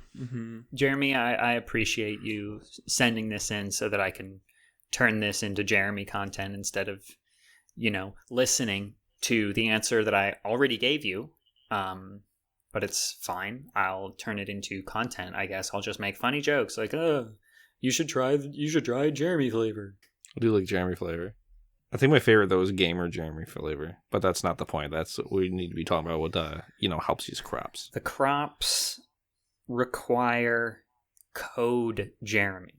Speaker 5: Jere-Me, I appreciate you sending this in so that I can turn this into Jere-Me content instead of, listening to the answer that I already gave you. But it's fine. I'll turn it into content, I guess. I'll just make funny jokes like, you should try Jere-Me flavor.
Speaker 3: I do like Jeremy flavor. I think my favorite though is gamer Jeremy flavor, but that's not the point. That's what we need to be talking about. What helps these crops.
Speaker 5: The crops require code Jere-Me.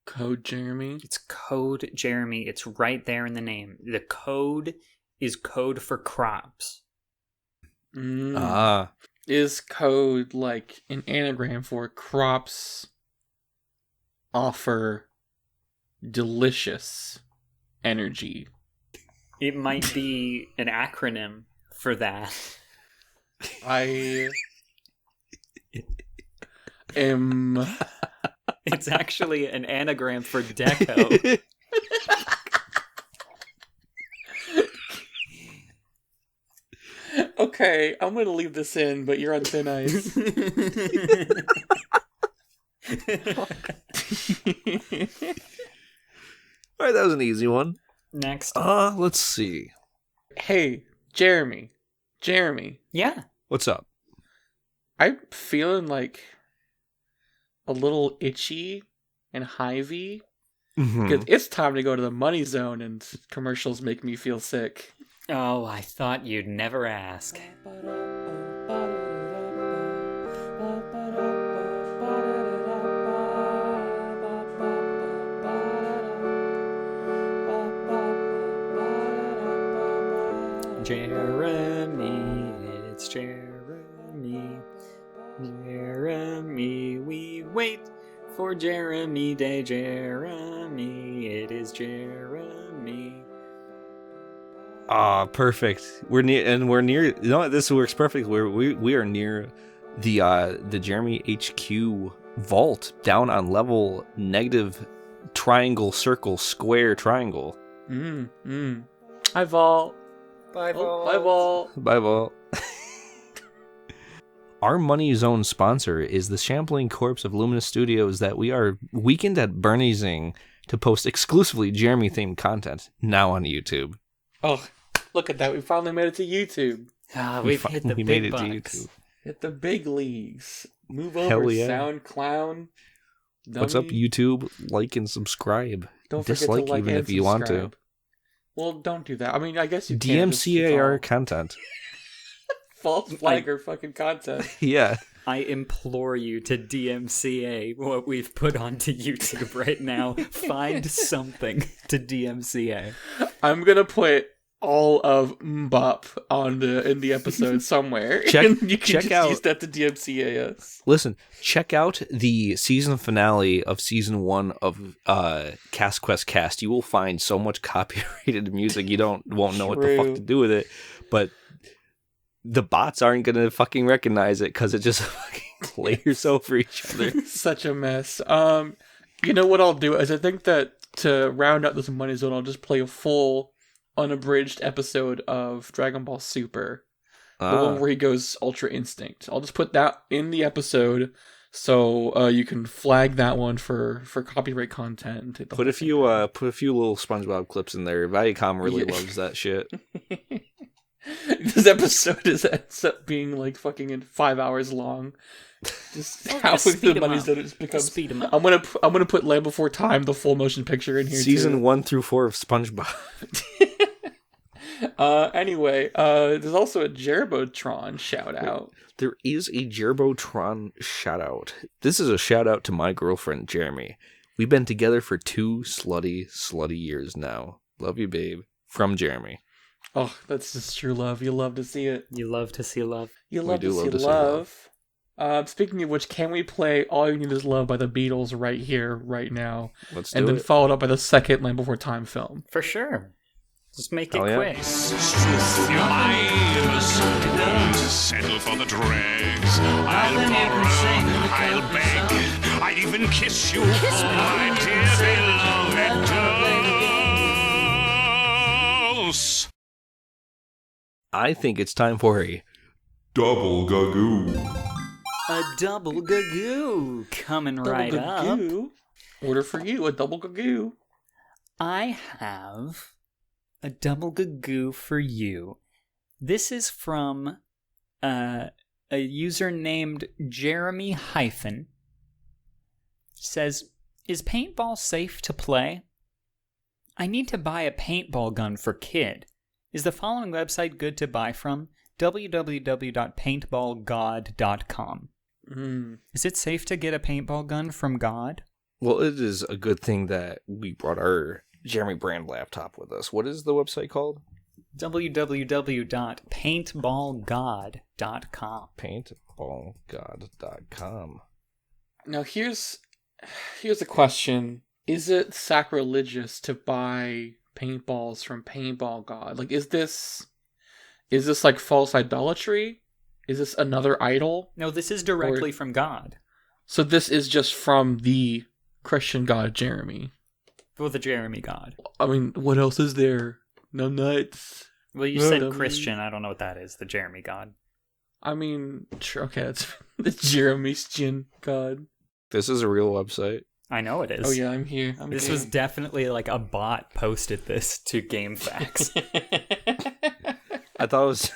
Speaker 4: Code Jere-Me?
Speaker 5: It's code Jere-Me. It's right there in the name. The code is code for crops.
Speaker 4: Is code like an anagram for crops offer delicious energy?
Speaker 5: It might be an acronym for that.
Speaker 4: I am...
Speaker 5: It's actually an anagram for deco.
Speaker 4: Okay, I'm gonna leave this in, but you're on thin ice.
Speaker 3: Alright, that was an easy one.
Speaker 5: Next.
Speaker 3: Let's see.
Speaker 4: Hey, Jere-Me.
Speaker 5: Yeah.
Speaker 3: What's up?
Speaker 4: I'm feeling like a little itchy and hivey. Because it's time to go to the money zone and commercials make me feel sick.
Speaker 5: Oh, I thought you'd never ask. Jere-Me, it's Jere-Me. Jere-Me, we wait for Jere-Me Day. Jere-Me, it is Jere-Me.
Speaker 3: Perfect. We're near. You know what? This works perfectly. We are near the Jere-Me HQ vault, down on level negative triangle circle square triangle.
Speaker 4: Hi, Vault.
Speaker 5: Bye, Vault.
Speaker 4: Bye, Vault.
Speaker 3: Bye, vault. Our Money Zone sponsor is the Champlain Corpse of Luminous Studios that we are weekend at Bernie'sing to post exclusively Jere-Me themed content now on YouTube.
Speaker 4: Oh, look at that. We finally made it to YouTube.
Speaker 5: We've hit the big bucks.
Speaker 4: Hit the big leagues. Move
Speaker 3: Hell
Speaker 4: over,
Speaker 3: yeah.
Speaker 4: SoundCloud.
Speaker 3: What's up, YouTube? Like and subscribe.
Speaker 4: Don't forget
Speaker 3: Dislike
Speaker 4: to like
Speaker 3: even
Speaker 4: and
Speaker 3: if you want to.
Speaker 4: subscribe. Well, don't do that. I mean, I guess you can.
Speaker 3: DMCAR content.
Speaker 4: False flag or fucking content.
Speaker 3: Yeah.
Speaker 5: I implore you to DMCA what we've put onto YouTube right now. Find something to DMCA.
Speaker 4: I'm gonna put all of Mbop in the episode somewhere.
Speaker 3: Check
Speaker 4: and you can
Speaker 3: check
Speaker 4: just
Speaker 3: out.
Speaker 4: use that to DMCA us.
Speaker 3: Listen, check out the season finale of season 1 of Cast Quest Cast. You will find so much copyrighted music you won't know what the fuck to do with it. But the bots aren't gonna fucking recognize it because it just fucking layers over each other.
Speaker 4: Such a mess. You know what I'll do is I think that to round out this money zone, I'll just play a full unabridged episode of Dragon Ball Super. The one where he goes Ultra Instinct. I'll just put that in the episode so you can flag that one for copyright content. And take the
Speaker 3: Put a
Speaker 4: whole thing.
Speaker 3: few little SpongeBob clips in there. Viacom really loves that shit.
Speaker 4: This episode ends up being like fucking 5 hours long. Just how
Speaker 5: speed
Speaker 4: the
Speaker 5: 'em
Speaker 4: money
Speaker 5: up.
Speaker 4: zone just becomes.
Speaker 5: Speed 'em up.
Speaker 4: I'm gonna put Land Before Time, the full motion picture in here.
Speaker 3: Season
Speaker 4: too.
Speaker 3: 1 through 4 of SpongeBob.
Speaker 4: Anyway, there's also a Jerbotron shout out.
Speaker 3: There is a Jerbotron shout out. This is a shout out to my girlfriend, Jere-Me. We've been together for 2 slutty years now. Love you, babe. From Jere-Me.
Speaker 4: Oh, that's just true love. You love to see it.
Speaker 5: You love to see love.
Speaker 4: You love
Speaker 3: do
Speaker 4: to
Speaker 3: love
Speaker 4: see
Speaker 3: to see
Speaker 4: love. Speaking of which, can we play All You Need Is Love by the Beatles right here, right now?
Speaker 3: Let's
Speaker 4: and
Speaker 3: do
Speaker 4: then
Speaker 3: it.
Speaker 4: followed up by the second Land Before Time film.
Speaker 5: For sure. Just make it
Speaker 3: Oh, yeah.
Speaker 5: quick.
Speaker 7: Your lives won't settle for the dregs. I'll borrow, I'll beg, I'd even kiss you, my dear beloved dose.
Speaker 3: I think it's time for a
Speaker 8: Double gagoo.
Speaker 5: A double gagoo coming right
Speaker 4: Double
Speaker 5: up.
Speaker 4: gagoo. Order for you, a double gagoo.
Speaker 5: I have a double gagoo for you. This is from a user named Jere-Me hyphen. Says, is paintball safe to play? I need to buy a paintball gun for kid. Is the following website good to buy from? www.paintballgod.com. Is it safe to get a paintball gun from God?
Speaker 3: Well, it is a good thing that we brought our Jere-Me brand laptop with us. What is the website called?
Speaker 5: www.paintballgod.com.
Speaker 3: Paintballgod.com.
Speaker 4: Now here's a question. Is it sacrilegious to buy paintballs from Paintball God? Like, is this like false idolatry? Is this another idol?
Speaker 5: No, this is directly from God.
Speaker 4: So this is just from the Christian God Jere-Me.
Speaker 5: Well, the Jere-Me God.
Speaker 4: I mean, what else is there? No nuts.
Speaker 5: Well, you
Speaker 4: No,
Speaker 5: said
Speaker 4: no,
Speaker 5: Christian. I don't know what that is. The Jere-Me God.
Speaker 4: I mean, sure, okay, that's the Jere-Me's God.
Speaker 3: This is a real website.
Speaker 5: I know it is.
Speaker 4: Oh yeah, I'm here.
Speaker 5: This was definitely like a bot posted this to GameFAQs.
Speaker 3: I thought it was...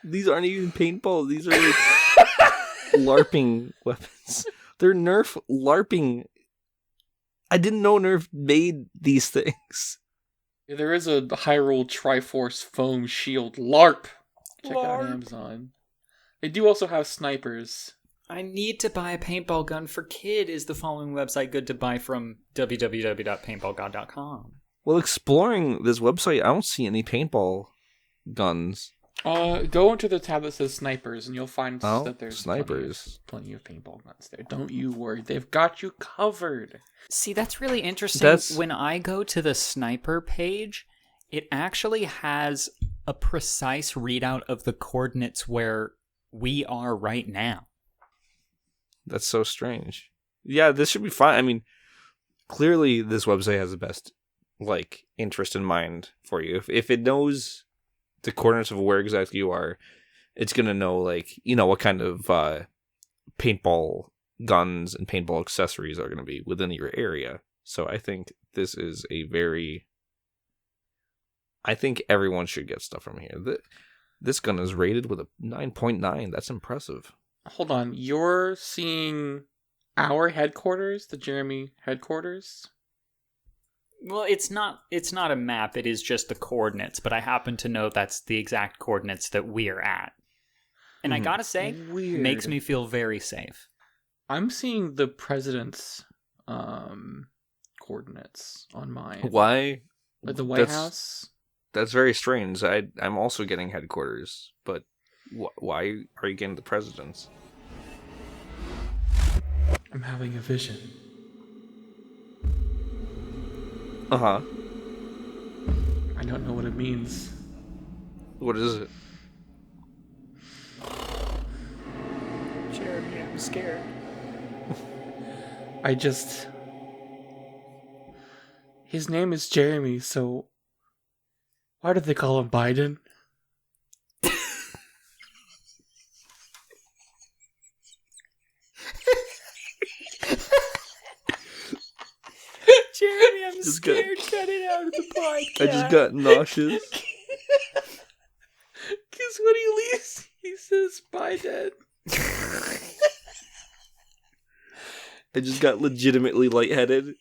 Speaker 3: These aren't even paintball. These are like LARPing weapons. They're Nerf LARPing. I didn't know Nerf made these things.
Speaker 4: Yeah, there is a Hyrule Triforce foam shield LARP. Check out Amazon. They do also have snipers.
Speaker 5: I need to buy a paintball gun for kid. Is the following website good to buy from? www.paintballgod.com.
Speaker 3: Well, exploring this website, I don't see any paintball guns.
Speaker 4: Go into the tab that says snipers, and you'll find
Speaker 3: Oh,
Speaker 4: that there's
Speaker 3: snipers.
Speaker 4: plenty of paintball guns there. Don't you worry, they've got you covered.
Speaker 5: See, that's really interesting.
Speaker 3: That's-
Speaker 5: When I go to the sniper page, it actually has a precise readout of the coordinates where we are right now.
Speaker 3: That's so strange. Yeah, this should be fine. I mean, clearly this website has the best, like, interest in mind for you. If it knows the coordinates of where exactly you are, it's going to know, like, you know, what kind of paintball guns and paintball accessories are going to be within your area. So I think this is I think everyone should get stuff from here. This gun is rated with a 9.9. That's impressive.
Speaker 4: Hold on, you're seeing our headquarters, the Jere-Me headquarters?
Speaker 5: Well, it's not a map, it is just the coordinates, but I happen to know that's the exact coordinates that we are at. And I gotta say,
Speaker 4: Weird.
Speaker 5: makes me feel very safe.
Speaker 4: I'm seeing the president's coordinates on mine.
Speaker 3: Why?
Speaker 4: Like the White House?
Speaker 3: That's very strange. I'm also getting headquarters, but why are you getting the president's?
Speaker 4: I'm having a vision.
Speaker 3: Uh-huh.
Speaker 4: I don't know what it means.
Speaker 3: What is it?
Speaker 5: Jere-Me, I'm scared.
Speaker 4: His name is Jere-Me, so why do they call him Biden?
Speaker 5: Jere-Me, I'm
Speaker 3: Just
Speaker 5: scared. Cut it out of the podcast.
Speaker 3: I just got nauseous.
Speaker 4: Because when he leaves, he says Biden.
Speaker 3: I just got legitimately lightheaded.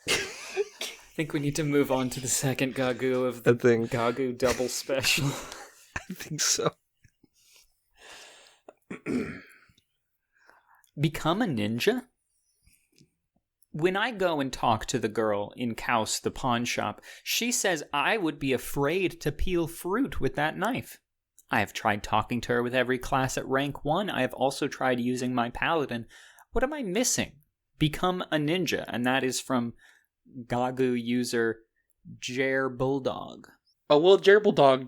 Speaker 5: I think we need to move on to the second Gagoo of the Gagoo double special.
Speaker 3: I think so.
Speaker 5: Become a ninja? When I go and talk to the girl in Kaus, the pawn shop, she says I would be afraid to peel fruit with that knife. I have tried talking to her with every class at rank 1. I have also tried using my paladin. What am I missing? Become a ninja. And that is from Gagu user Bulldog.
Speaker 4: Oh, well, Bulldog,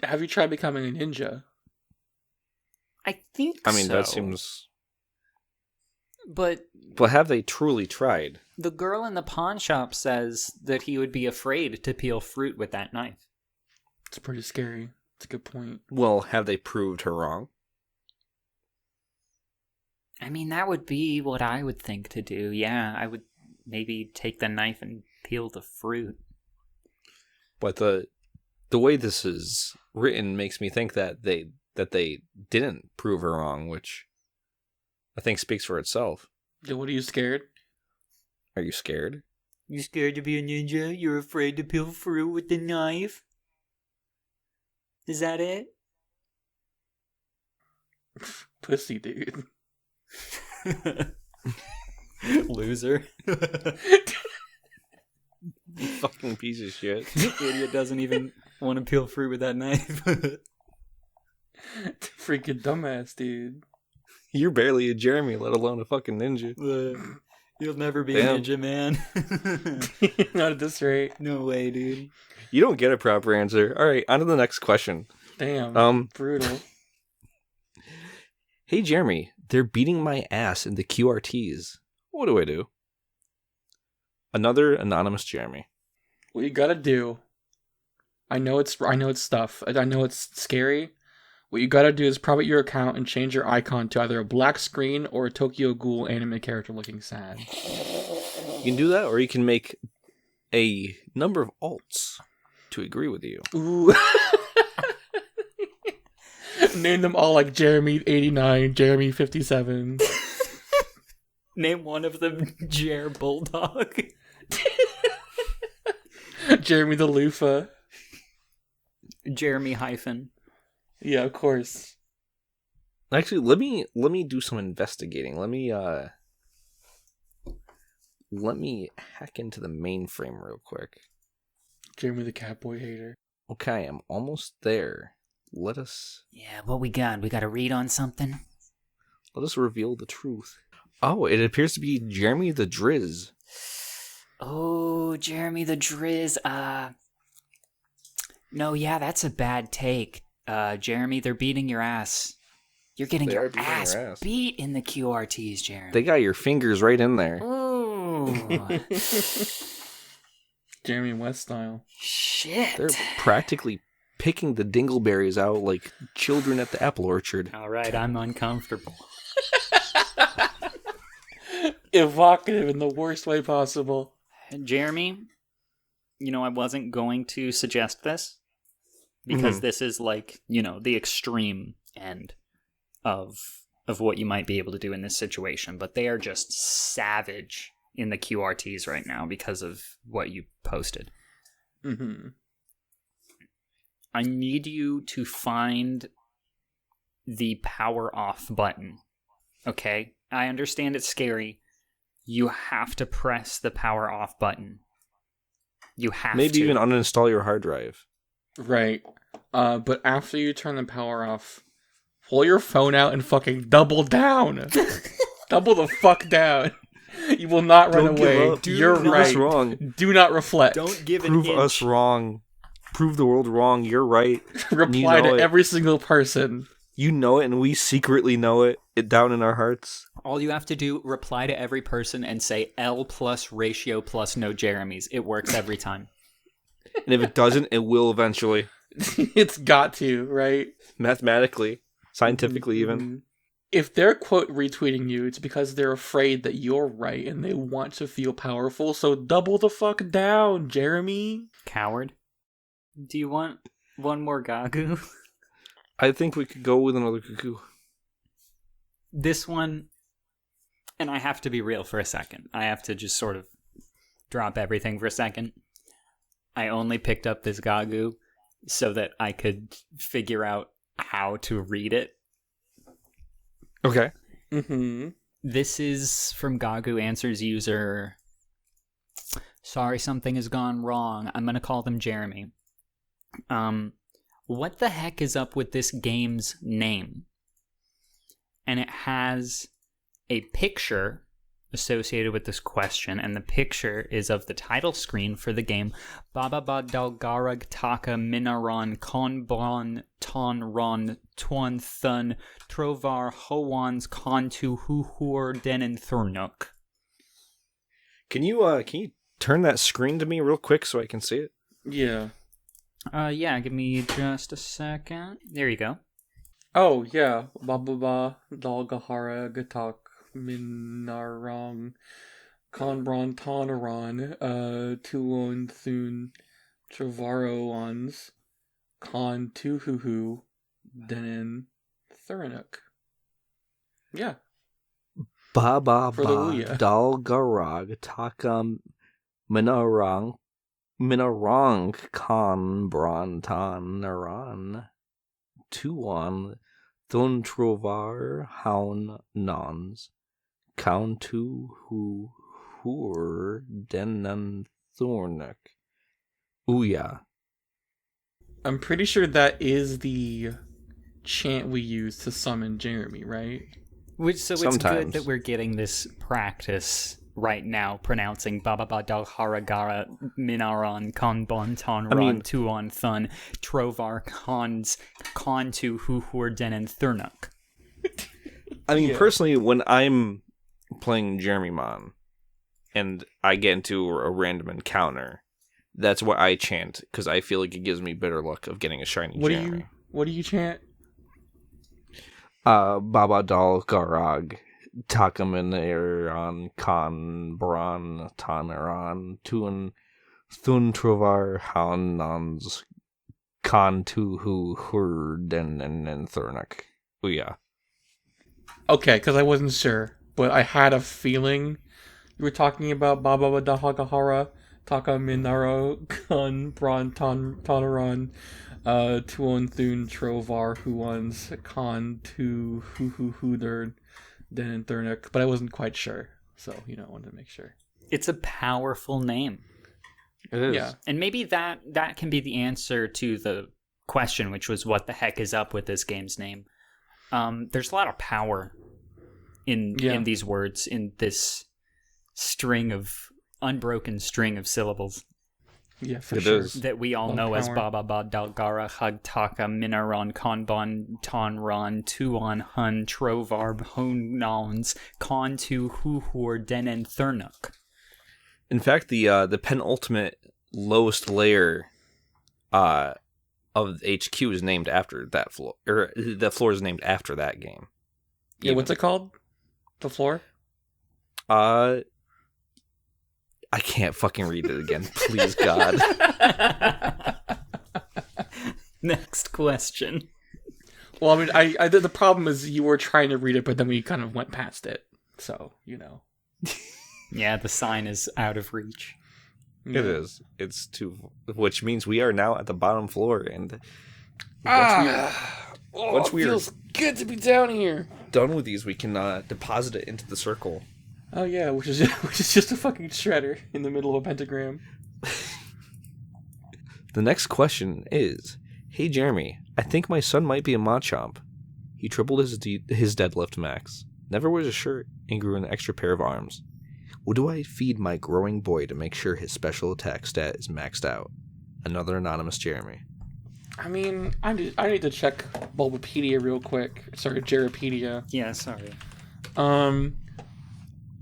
Speaker 4: have you tried becoming a ninja?
Speaker 5: I think
Speaker 3: I mean,
Speaker 5: so.
Speaker 3: that seems...
Speaker 5: But
Speaker 3: have they truly tried?
Speaker 5: the girl in the pawn shop says that he would be afraid to peel fruit with that knife.
Speaker 4: It's pretty scary. It's a good point.
Speaker 3: Well, have they proved her wrong?
Speaker 5: I mean, that would be what I would think to do. Yeah, I would maybe take the knife and peel the fruit.
Speaker 3: But the way this is written makes me think that they didn't prove her wrong, which I think speaks for itself.
Speaker 4: Yeah, what, are you scared?
Speaker 3: Are you scared?
Speaker 5: You scared to be a ninja? You're afraid to peel fruit with the knife? Is that it?
Speaker 4: Pussy, dude.
Speaker 5: Loser.
Speaker 3: You fucking piece of shit.
Speaker 5: Idiot doesn't even want to peel fruit with that knife.
Speaker 4: Freaking dumbass, dude.
Speaker 3: You're barely a Jere-Me, let alone a fucking ninja.
Speaker 5: You'll never be
Speaker 3: Damn.
Speaker 5: a ninja, man.
Speaker 4: Not at this rate.
Speaker 5: No way, dude.
Speaker 3: You don't get a proper answer. All right, on to the next question.
Speaker 4: Damn. Brutal.
Speaker 3: Hey, Jere-Me, they're beating my ass in the QRTs. What do I do? Another anonymous Jere-Me.
Speaker 4: What you gotta do. I know it's stuff. I know it's scary. What you gotta do is private your account and change your icon to either a black screen or a Tokyo Ghoul anime character looking sad.
Speaker 3: You can do that, or you can make a number of alts to agree with you.
Speaker 4: Ooh. Name them all like Jere-Me 89, Jere-Me 57.
Speaker 5: Name one of them Bulldog.
Speaker 4: Jere-Me the Loofah.
Speaker 5: Jere-Me hyphen.
Speaker 4: Yeah, of course.
Speaker 3: Actually, let me do some investigating. Let me hack into the mainframe real quick.
Speaker 4: Jere-Me the Catboy hater.
Speaker 3: Okay, I'm almost there. Let us
Speaker 5: Yeah, what we got? We got to read on something?
Speaker 3: reveal the truth. Oh, it appears to be Jere-Me the Drizz.
Speaker 5: Oh, Jere-Me the Drizz. No, yeah, that's a bad take. Jere-Me, they're beating your ass. You're getting
Speaker 3: They are
Speaker 5: your
Speaker 3: beating
Speaker 5: ass
Speaker 3: your ass.
Speaker 5: beat in the QRTs, Jere-Me.
Speaker 3: They got your fingers right in there.
Speaker 5: Ooh.
Speaker 4: Jere-Me West style.
Speaker 5: Shit.
Speaker 3: They're practically picking the dingleberries out like children at the apple orchard.
Speaker 5: All right, I'm uncomfortable.
Speaker 4: Evocative in the worst way possible.
Speaker 5: Jere-Me, I wasn't going to suggest this because this is like, the extreme end of what you might be able to do in this situation, but they are just savage in the QRTs right now because of what you posted.
Speaker 4: Mm-hmm.
Speaker 5: I need you to find the power off button. Okay? I understand it's scary. You have to press the power off button. You have
Speaker 3: Maybe
Speaker 5: to.
Speaker 3: even uninstall your hard drive.
Speaker 4: Right. But after you turn the power off, pull your phone out and fucking double down. Double the fuck down. You will not run
Speaker 3: Don't give
Speaker 4: away.
Speaker 3: up.
Speaker 4: You're
Speaker 3: Prove
Speaker 4: right.
Speaker 3: us wrong.
Speaker 4: Do not reflect.
Speaker 5: Don't give an
Speaker 3: Prove
Speaker 5: inch.
Speaker 3: us wrong. Prove the world wrong. You're right.
Speaker 4: Reply
Speaker 3: You know
Speaker 4: to
Speaker 3: it.
Speaker 4: every single person.
Speaker 3: You know it, and we secretly know it. It down in our hearts.
Speaker 5: All you have to do, reply to every person and say L plus ratio plus no Jere-Mes. It works every time.
Speaker 3: And if it doesn't, it will eventually.
Speaker 4: It's got to, right?
Speaker 3: Mathematically, scientifically, even.
Speaker 4: Mhm. If they're quote retweeting you, it's because they're afraid that you're right and they want to feel powerful. So double the fuck down, Jere-Me.
Speaker 5: Coward. Do you want one more Gagu?
Speaker 3: I think we could go with another cuckoo.
Speaker 5: This one, and I have to be real for a second. I have to just sort of drop everything for a second. I only picked up this Gagu so that I could figure out how to read it.
Speaker 3: Okay.
Speaker 4: Mm-hmm.
Speaker 5: This is from Gagu Answers user. Sorry, something has gone wrong. I'm going to call them Jere-Me. what the heck is up with this game's name? And it has a picture associated with this question, and the picture is of the title screen for the game Baba Ba Dalgarag Taka Minaron Konbon Ton Ron Tuan Thun Trovar Hoans Kontu Huhur Denin Thurnuk.
Speaker 3: Can you turn that screen to me real quick so I can see it?
Speaker 4: Yeah.
Speaker 5: Yeah, give me just a second. There you go.
Speaker 4: Oh, yeah. Baba Dalgahara Gatak Minarang Konbron Tonaron Tuon Thun Travaroans Kon Tuhuhu Denin Thuranuk. Yeah.
Speaker 3: Baba
Speaker 4: For the Ouya.
Speaker 3: Dalgarag Takam Minarang Kon Bronton Naran Tuan Thun Trovar Haun Nons Countu Hu Hur Denan Thornak. Ouya.
Speaker 4: I'm pretty sure that is the chant we use to summon Jere-Me, right?
Speaker 5: It's good
Speaker 3: Sometimes.
Speaker 5: that we're getting this practice right now, pronouncing Baba Ba Dal Haragara Minaran Konbon Ton Ron Tuon Thun Trovar Khans Kontu Huhur Denan Thurnuk.
Speaker 3: I mean, personally, when I'm playing Jere-Me and I get into a random encounter, that's what I chant, because I feel like it gives me better luck of getting a shiny Jere-Me.
Speaker 4: What do you chant?
Speaker 3: Baba Dal Garag Takameneran Kan Bron Tanaran Tuan Thun Trovar Haunans Kan Tuhu Hur Den and Thurnak. Ouya.
Speaker 4: Okay, because I wasn't sure, but I had a feeling you were talking about Baba Dahagahara Taka Minaro Kun Bron Tonaran Tuon Thun Trovar Huans Kan Tu Huder Den and Thurnuk, but I wasn't quite sure, so I wanted to make sure.
Speaker 5: It's a powerful name.
Speaker 3: It is.
Speaker 4: Yeah.
Speaker 5: And maybe that can be the answer to the question, which was what the heck is up with this game's name. There's a lot of power in these words, in this unbroken string of syllables.
Speaker 4: Yeah, for
Speaker 3: It
Speaker 4: sure.
Speaker 3: is.
Speaker 5: That we all know as Baba Ba Dalgara Hagtaka Minaron Konbon Tonron Tuon Hun Trovar Honons Kontu Huhur Denen Thurnuk.
Speaker 3: In fact, the penultimate lowest layer of HQ is named after that floor, or the floor is named after that game.
Speaker 4: Yeah, what's it called? The floor?
Speaker 3: I can't fucking read it again. Please, God.
Speaker 5: Next question.
Speaker 4: Well, I mean, I the problem is you were trying to read it, but then we kind of went past it. So,
Speaker 5: Yeah, the sign is out of reach.
Speaker 3: It is. It's too, which means we are now at the bottom floor, and once we
Speaker 4: feels good to be down here.
Speaker 3: done with these, we can deposit it into the circle.
Speaker 4: Oh yeah, which is just a fucking shredder in the middle of a pentagram.
Speaker 3: The next question is, hey Jere-Me, I think my son might be a Machamp. He tripled his deadlift max, never wears a shirt, and grew an extra pair of arms. What do I feed my growing boy to make sure his special attack stat is maxed out? Another anonymous Jere-Me.
Speaker 4: I mean, I need to check Bulbapedia real quick. Sorry, Jere-pedia.
Speaker 5: Yeah, sorry.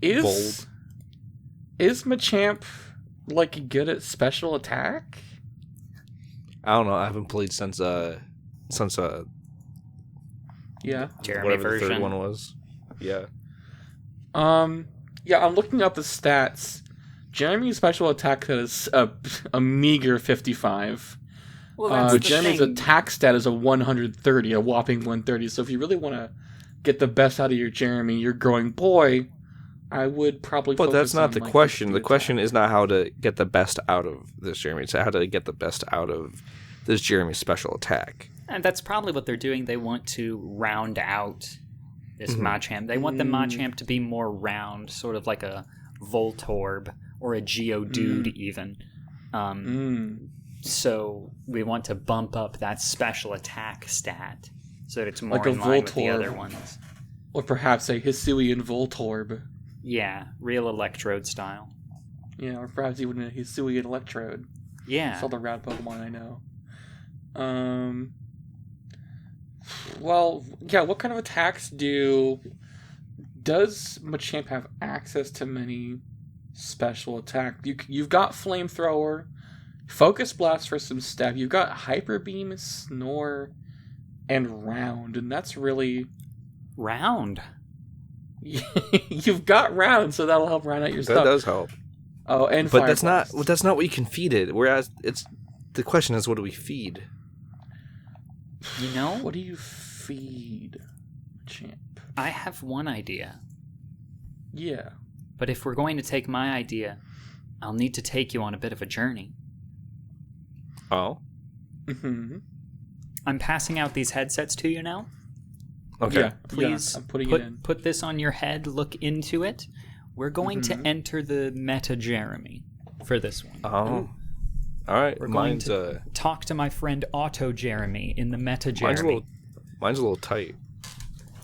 Speaker 4: Is Machamp good at special attack?
Speaker 3: I don't know. I haven't played since
Speaker 4: Yeah.
Speaker 5: Jere-Me
Speaker 3: whatever the
Speaker 5: version.
Speaker 3: third one was. Yeah.
Speaker 4: Yeah, I'm looking up the stats. Jere-Me's special attack is a meager 55.
Speaker 5: Well, that's the
Speaker 4: Jere-Me's
Speaker 5: thing.
Speaker 4: attack stat is a 130, a whopping 130. So if you really want to get the best out of your Jere-Me, your growing boy, I would probably.
Speaker 3: But
Speaker 4: focus
Speaker 3: that's not
Speaker 4: on,
Speaker 3: the
Speaker 4: like,
Speaker 3: question. The
Speaker 4: 50
Speaker 3: question
Speaker 4: attack.
Speaker 3: is not how to get the best out of this Jere-Me. It's how to get the best out of this Jere-Me special attack.
Speaker 5: And that's probably what they're doing. They want to round out this Machamp. They want the Machamp to be more round, sort of like a Voltorb or a Geodude even. So we want to bump up that special attack stat so that it's more
Speaker 4: Like a
Speaker 5: in line with the
Speaker 4: Voltorb.
Speaker 5: other ones.
Speaker 4: Or perhaps a Hisuian Voltorb.
Speaker 5: Yeah, real electrode style.
Speaker 4: Yeah, or perhaps even a Hisuian Electrode.
Speaker 5: Yeah.
Speaker 4: That's all the rad Pokemon I know. Well, yeah, what kind of attacks does Machamp have access to many special attack? You've got Flamethrower, Focus Blast for some stab, you've got Hyper Beam, Snore, and Round, and that's really...
Speaker 5: Round.
Speaker 4: You've got Round, so that'll help round out your
Speaker 3: That
Speaker 4: stuff.
Speaker 3: does help.
Speaker 4: Oh, and
Speaker 3: But
Speaker 4: Fire
Speaker 3: that's
Speaker 4: Blast.
Speaker 3: not what you can feed it. Whereas the question is, what do we feed?
Speaker 5: You know,
Speaker 4: What do you feed Machamp?
Speaker 5: I have one idea.
Speaker 4: Yeah.
Speaker 5: But if we're going to take my idea, I'll need to take you on a bit of a journey.
Speaker 3: Oh,
Speaker 4: Mm-hmm.
Speaker 5: I'm passing out these headsets to you now.
Speaker 3: okay.
Speaker 4: Yeah,
Speaker 5: Please
Speaker 4: I'm putting it in.
Speaker 5: put this on your head, look into it. We're going to enter the meta Jere-Me for this one.
Speaker 3: Oh, all right.
Speaker 5: We're going
Speaker 3: Mine's
Speaker 5: to talk to my friend Auto Jere-Me in the meta Jere-Me.
Speaker 3: mine's a little tight.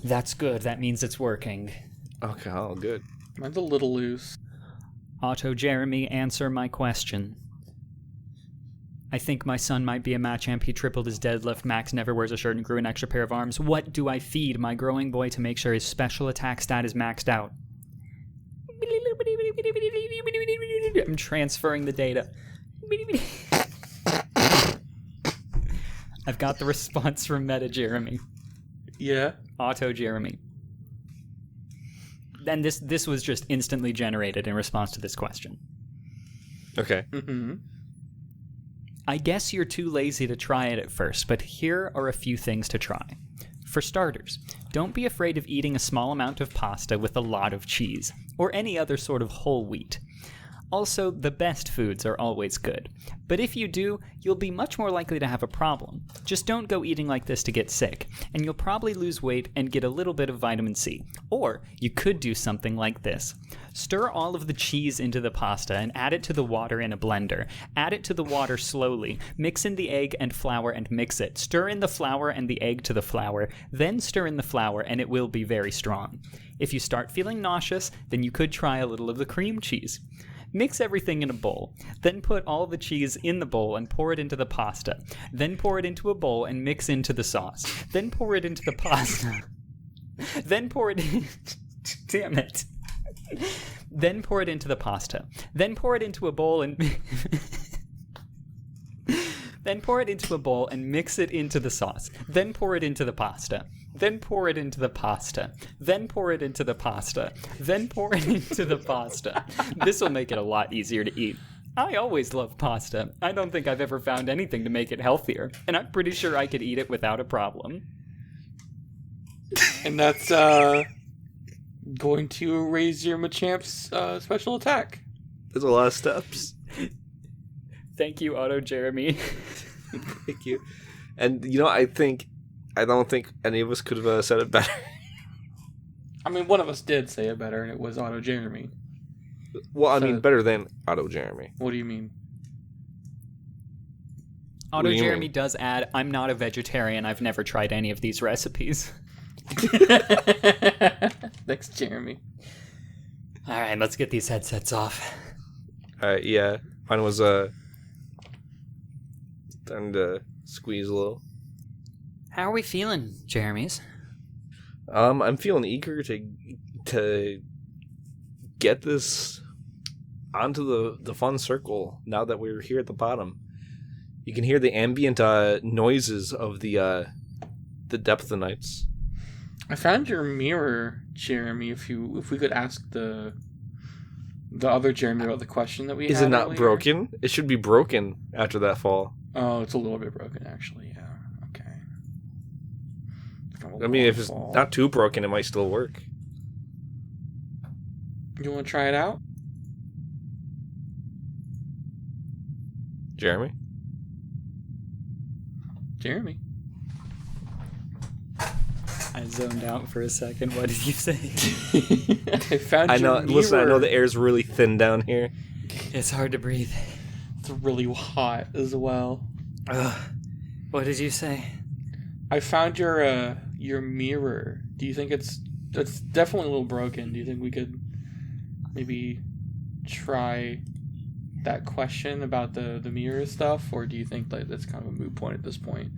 Speaker 5: That's good. That means it's working.
Speaker 3: Okay, oh, good.
Speaker 4: Mine's a little loose.
Speaker 5: Auto Jere-Me, answer my question. I think my son might be a Machamp. He tripled his deadlift. Max never wears a shirt and grew an extra pair of arms. What do I feed my growing boy to make sure his special attack stat is maxed out? I'm transferring the data. I've got the response from Meta Jere-Me.
Speaker 4: Yeah.
Speaker 5: Auto Jere-Me. Then this was just instantly generated in response to this question.
Speaker 3: Okay.
Speaker 4: Mm-hmm.
Speaker 5: I guess you're too lazy to try it at first, but here are a few things to try. For starters, don't be afraid of eating a small amount of pasta with a lot of cheese, or any other sort of whole wheat. Also, the best foods are always good. But if you do, you'll be much more likely to have a problem. Just don't go eating like this to get sick, and you'll probably lose weight and get a little bit of vitamin C. Or you could do something like this. Stir all of the cheese into the pasta and add it to the water in a blender. Add it to the water slowly. Mix in the egg and flour and mix it. Stir in the flour and the egg to the flour. Then stir in the flour and it will be very strong. If you start feeling nauseous, then you could try a little of the cream cheese. Mix everything in a bowl. Then put all the cheese in the bowl and pour it into the pasta. Then pour it into a bowl and mix into the sauce. Then pour it into the pasta. Then pour it in... Damn it. Then pour it into the pasta. Then pour it into a bowl and... Then pour it into a bowl and mix it into the sauce. Then pour it into the pasta. Then pour it into the pasta. Then pour it into the pasta. Then pour it into the pasta. This will make it a lot easier to eat. I always love pasta. I don't think I've ever found anything to make it healthier, and I'm pretty sure I could eat it without a problem.
Speaker 4: And that's going to raise your Machamp's special attack.
Speaker 3: There's a lot of steps.
Speaker 5: Thank you, Auto Jere-Me.
Speaker 3: Thank you. And I don't think any of us could have said it better.
Speaker 4: I mean, one of us did say it better, and it was Auto Jere-Me.
Speaker 3: Well, I
Speaker 4: So-
Speaker 3: mean, better than Auto Jere-Me.
Speaker 4: What do you mean?
Speaker 5: Auto
Speaker 3: do you
Speaker 5: Jere-Me
Speaker 3: mean?
Speaker 5: does add, I'm not a vegetarian, I've never tried any of these recipes.
Speaker 4: Thanks, Jeremy.
Speaker 5: Alright, let's get these headsets off.
Speaker 3: Yeah, mine was starting to squeeze a little.
Speaker 5: How are we feeling, Jeremy's?
Speaker 3: I'm feeling eager to get this onto the fun circle now that we're here at the bottom. You can hear the ambient noises of the depth of nights.
Speaker 4: I found your mirror, Jeremy. If we could ask the other Jeremy about the question that we
Speaker 3: Is
Speaker 4: had
Speaker 3: it not
Speaker 4: earlier.
Speaker 3: broken? It should be broken after that fall.
Speaker 4: Oh, it's a little bit broken, actually. Yeah. Okay.
Speaker 3: I mean, if it's not too broken, it might still work.
Speaker 4: You want to try it out?
Speaker 3: Jeremy?
Speaker 4: Jeremy.
Speaker 5: I zoned out for a second. What did you say?
Speaker 4: I found
Speaker 3: I
Speaker 4: your
Speaker 3: know.
Speaker 4: mirror.
Speaker 3: Listen, I know the air's really thin down here.
Speaker 5: It's hard to breathe.
Speaker 4: it's really hot as well.
Speaker 5: What did you say?
Speaker 4: I found your mirror. Do you think it's definitely a little broken? Do you think we could maybe try that question about the mirror stuff, or do you think that that's kind of a moot point at this point?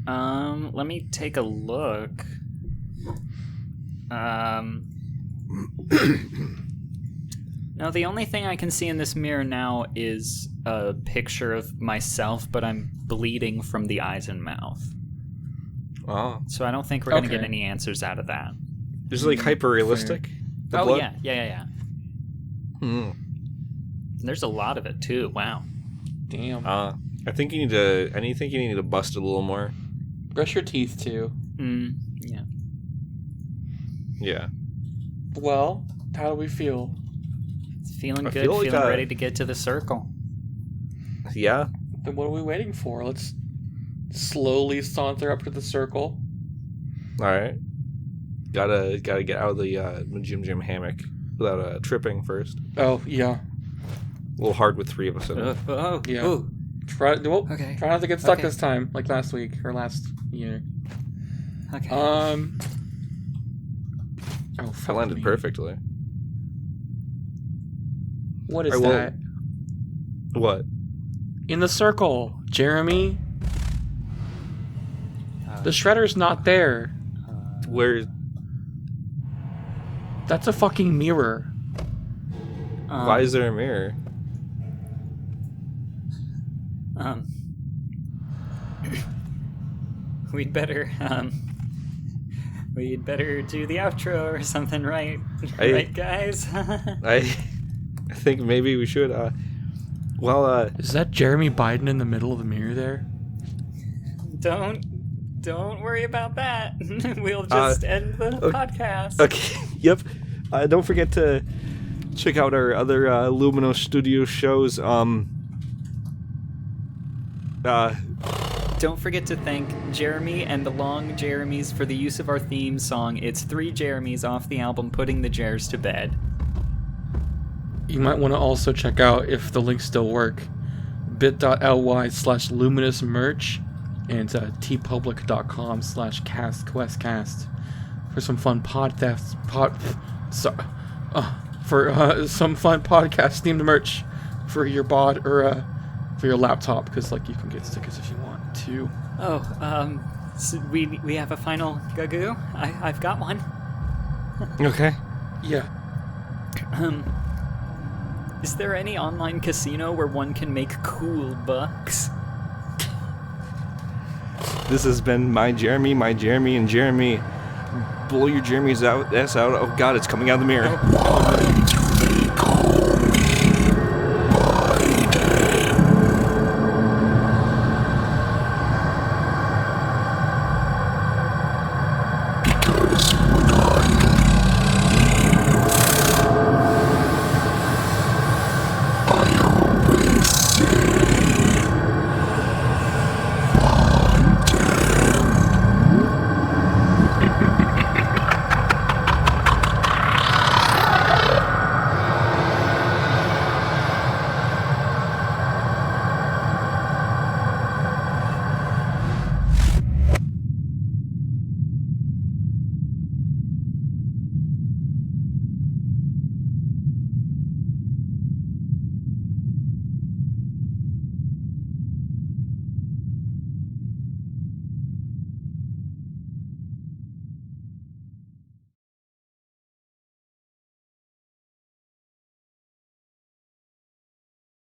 Speaker 5: Let me take a look. No, the only thing I can see in this mirror now is a picture of myself, but I'm bleeding from the eyes and mouth.
Speaker 3: Oh.
Speaker 5: So I don't think we're going to get any answers out of that.
Speaker 3: Is it like hyper realistic?
Speaker 5: Oh, yeah.
Speaker 3: Hmm.
Speaker 5: There's a lot of it too. Wow.
Speaker 4: Damn.
Speaker 3: I think you need to bust it a little more.
Speaker 4: Brush your teeth too.
Speaker 5: Yeah.
Speaker 3: Yeah.
Speaker 4: Well, how do we feel?
Speaker 5: It's feeling
Speaker 3: I
Speaker 5: good,
Speaker 3: feel like,
Speaker 5: feeling ready to get to the circle.
Speaker 3: Yeah.
Speaker 4: Then what are we waiting for? Let's slowly saunter up to the circle.
Speaker 3: All right. Gotta get out of the Jim hammock without tripping first.
Speaker 4: Oh yeah.
Speaker 3: A little hard with three of us in it.
Speaker 4: Yeah.
Speaker 5: Oh.
Speaker 4: Try not to get stuck
Speaker 5: Okay.
Speaker 4: this time, like last week or last year.
Speaker 5: Okay.
Speaker 4: Oh,
Speaker 3: I
Speaker 4: fuck
Speaker 3: landed
Speaker 4: me.
Speaker 3: perfectly.
Speaker 4: What is
Speaker 3: I will-
Speaker 4: that?
Speaker 3: What?
Speaker 4: In the circle, Jere-Me. The shredder's not there.
Speaker 3: Where?
Speaker 4: That's a fucking mirror.
Speaker 3: Why is there a mirror?
Speaker 5: We'd better do the outro or something, right? Right, guys?
Speaker 3: I think maybe we should.
Speaker 4: Is that Jere-Me Biden in the middle of the mirror there?
Speaker 5: Don't worry about that. We'll just end the podcast.
Speaker 3: Okay. Yep. Don't forget to check out our other Lumino Studio shows.
Speaker 5: Don't forget to thank Jere-Me and the Long Jere-Me's for the use of our theme song. It's 3 Jere-Me's off the album Putting the Jares to Bed.
Speaker 4: You might want to also check out, if the links still work, bit.ly/luminousmerch and tpublic.com/castquestcast for some fun some fun podcast themed merch for your bod or for your laptop, because like you can get stickers if you want to.
Speaker 5: So we have a final gagoo. I've got one.
Speaker 3: Okay.
Speaker 4: Yeah.
Speaker 5: Is there any online casino where one can make cool bucks?
Speaker 3: This has been my Jere-Me, and Jere-Me. Blow your Jere-Me's ass out. Oh God, it's coming out of the mirror.